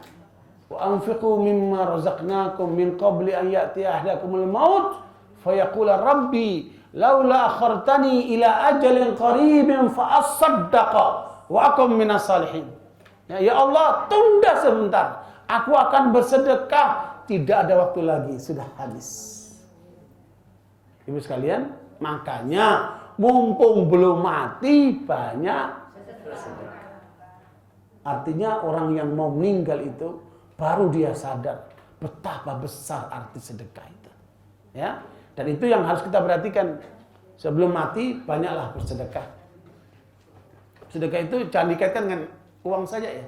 Wa anfiqu mimma razaqnakum min qabli an ya'tiya ahadakumul maut fayaqula rabbi laula akhartani ila ajalin qaribin fa asaddaqa wa akum minas salihin. Ya Allah, tunda sebentar. Aku akan bersedekah. Tidak ada waktu lagi, sudah habis. Ibu sekalian, makanya mumpung belum mati banyak bersedekah. Artinya orang yang mau meninggal itu baru dia sadar betapa besar arti sedekah itu. Ya. Dan itu yang harus kita perhatikan. Sebelum mati, banyaklah bersedekah. Sedekah itu jangan dikaitkan dengan uang saja ya.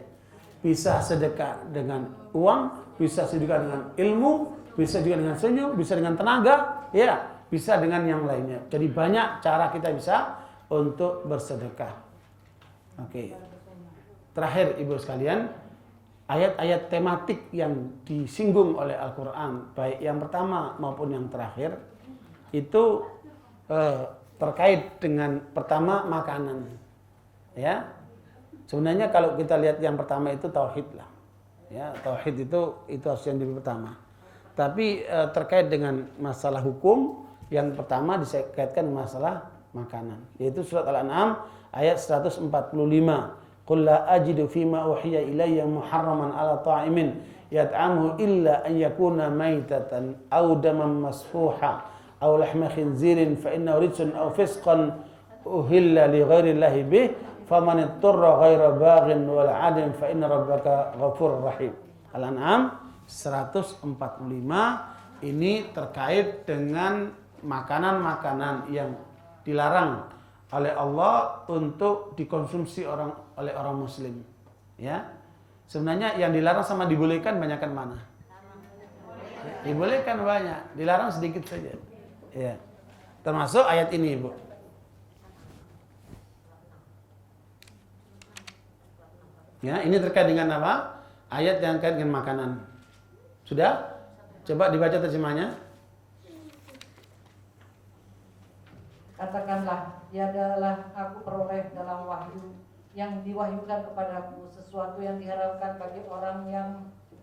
Bisa sedekah dengan uang, bisa sedekah dengan ilmu, bisa juga dengan senyum, bisa dengan tenaga, ya, bisa dengan yang lainnya. Jadi banyak cara kita bisa untuk bersedekah. Oke. Terakhir Ibu sekalian, ayat-ayat tematik yang disinggung oleh Al-Quran, baik yang pertama maupun yang terakhir, itu terkait dengan pertama makanan. Ya, sebenarnya kalau kita lihat yang pertama itu tauhid lah. Ya, tauhid itu harus yang pertama. Tapi terkait dengan masalah hukum, yang pertama dikaitkan masalah makanan, yaitu surat Al-An'am ayat 145. Qul la ajidu fima uhiya ilayya muharraman ala ta'imin yat'amuhu illa an yakuna maitatan aw daman masfuha aw lahma khinzirin fa innahu rijsun aw fisqan uhilla li ghairi llahi bih faman ittara ghaira baghin wal 'adin fa inna rabbaka ghafurur rahim. Al-An'am 145 ini terkait dengan makanan-makanan yang dilarang oleh Allah untuk dikonsumsi oleh orang muslim. Ya. Sebenarnya yang dilarang sama dibolehkan banyakkan mana? Dibolehkan banyak, dilarang sedikit saja. Ya. Termasuk ayat ini, Ibu. Ya, ini terkait dengan apa? Ayat yang terkait dengan makanan. Sudah? Coba dibaca terjemahnya. Katakanlah, tiadalah aku peroleh dalam wahyu yang diwahyukan kepadaku sesuatu yang diharapkan bagi orang yang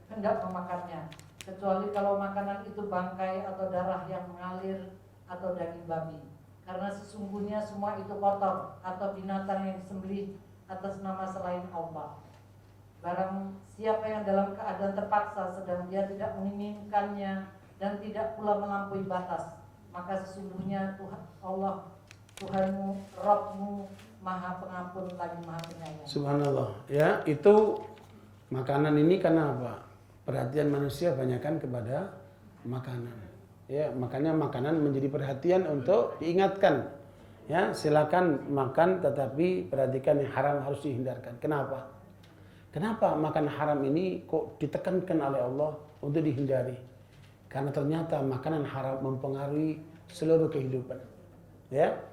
hendak memakannya, kecuali kalau makanan itu bangkai atau darah yang mengalir atau daging babi. Karena sesungguhnya semua itu kotor atau binatang yang disembelih atas nama selain Allah. Barang siapa yang dalam keadaan terpaksa sedang dia tidak menginginkannya dan tidak pula melampaui batas, maka sesungguhnya Tuhan Allah, Tuhanmu, Rabbmu, Maha Pengampun lagi Maha Penyayang. Subhanallah. Ya, itu makanan ini karena apa? Perhatian manusia banyakkan kepada makanan. Ya, makanya makanan menjadi perhatian untuk diingatkan. Ya, silakan makan tetapi perhatikan yang haram harus dihindarkan. Kenapa? Kenapa makan haram ini kok ditekankan oleh Allah untuk dihindari? Karena ternyata makanan haram mempengaruhi seluruh kehidupan. Ya.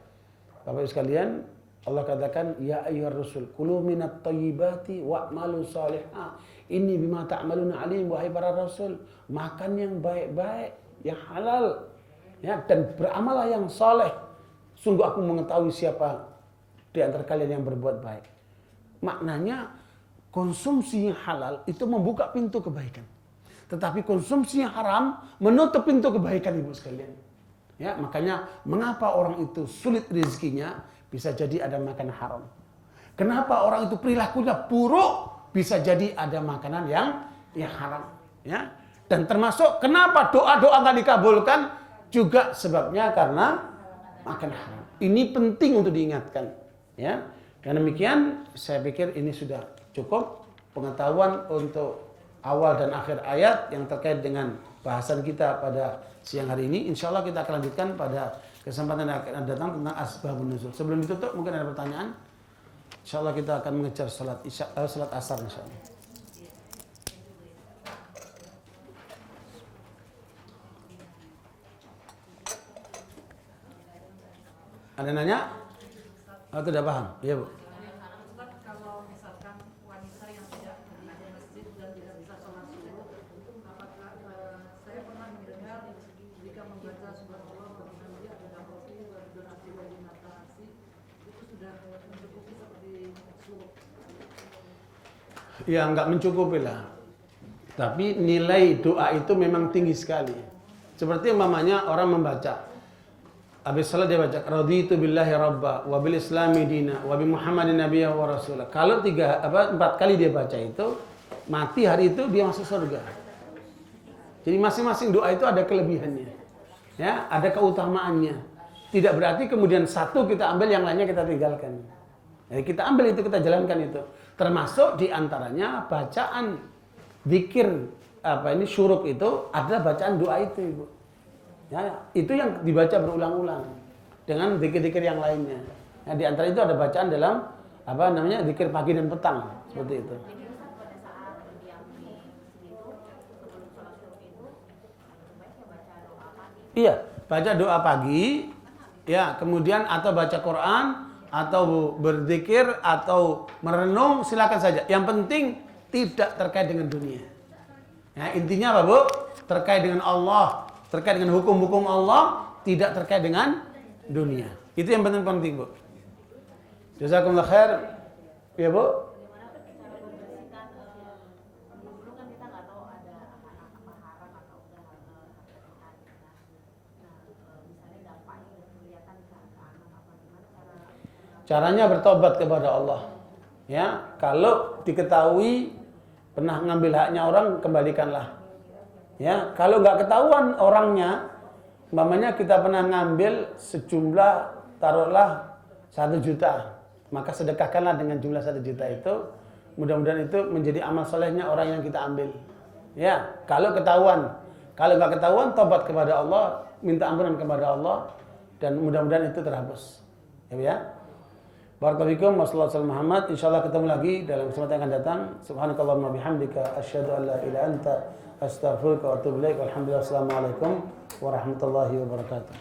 Bapak Ibu sekalian, Allah katakan, ya ayyuhar rasul, kulu minat thayyibati wa'malu salihah. Inni bima ta'maluna alim, wahai para rasul, makan yang baik-baik, yang halal, ya, dan beramalah yang saleh. Sungguh aku mengetahui siapa di antara kalian yang berbuat baik. Maknanya konsumsi yang halal itu membuka pintu kebaikan. Tetapi konsumsi yang haram menutup pintu kebaikan, Ibu sekalian. Ya, makanya mengapa orang itu sulit rezekinya? bisa jadi ada makanan haram. Kenapa orang itu perilakunya buruk? Bisa jadi ada makanan yang haram, ya. Dan termasuk kenapa doa-doa nggak dikabulkan juga sebabnya karena makan haram. Ini penting untuk diingatkan, ya. Karena demikian saya pikir ini sudah cukup pengetahuan untuk awal dan akhir ayat yang terkait dengan bahasan kita pada siang hari ini. Insya Allah kita akan lanjutkan pada kesempatan yang akan datang tentang asbabun nuzul. Sebelum ditutup mungkin ada pertanyaan. Insya Allah kita akan mengejar salat asar insya Allah. Ada nanya? Atau tidak paham? Iya Bu. Kalau misalkan wanita yang tidak pergi ke masjid dan tidak bisa sholat subuh, apakah saya pernah mendengar jika membaca surat Allah bagaimana dia ada roti dan akhirnya di mata aksi itu sudah mencukupi seperti subuh? Ya nggak mencukupi lah. Tapi nilai doa itu memang tinggi sekali. Seperti umpamanya orang membaca habis salat dia baca raditu billahi rabba wa bil islami dina wa bi muhammadin nabiyya wa rasulah. Kalau 4 kali dia baca itu, mati hari itu dia masuk surga. Jadi masing-masing doa itu ada kelebihannya. Ya, ada keutamaannya. Tidak berarti kemudian satu kita ambil yang lainnya kita tinggalkan. Jadi kita ambil itu, kita jalankan itu. Termasuk diantaranya bacaan zikir syuruk itu adalah bacaan doa itu, Ibu. Ya, itu yang dibaca berulang-ulang dengan zikir-zikir yang lainnya. Nah, di antara itu ada bacaan dalam zikir pagi dan petang seperti itu. Jadi pada saat berdiam di situ sebelum sholat subuh itu sebaiknya baca doa pagi. Iya, baca doa pagi, ya kemudian atau baca Quran atau berzikir atau merenung silakan saja. Yang penting tidak terkait dengan dunia. Ya, intinya apa Bu? Terkait dengan Allah. Terkait dengan hukum-hukum Allah, tidak terkait dengan dunia. Itu yang penting Bu. Jazakumullah khair. Ya Bu. Bagaimana cara membersihkan dulu kan kita nggak tahu ada apa haram atau udah haram. Nah, misalnya dampaknya udah kelihatan ke anak apa gimana cara Caranya bertobat kepada Allah. Ya, kalau diketahui pernah ngambil haknya orang, kembalikanlah. Ya, kalau nggak ketahuan orangnya, umpamanya kita pernah ngambil sejumlah taruhlah 1 juta, maka sedekahkanlah dengan jumlah 1 juta itu. Mudah-mudahan itu menjadi amal solehnya orang yang kita ambil. Ya, kalau ketahuan. Kalau nggak ketahuan, tobat kepada Allah, minta ampunan kepada Allah, dan mudah-mudahan itu terhapus. Ya. Barakallahu fikum, wassalamualaikum warahmatullahi wabarakatuh. Insyaallah ketemu lagi dalam kesempatan yang akan datang. Subhanakallahumma bihamdika asyhadu an la ilaha illa anta astaghfiruka wa atubu ilaik. Walhamdulillah. Assalamualaikum warahmatullahi wabarakatuh.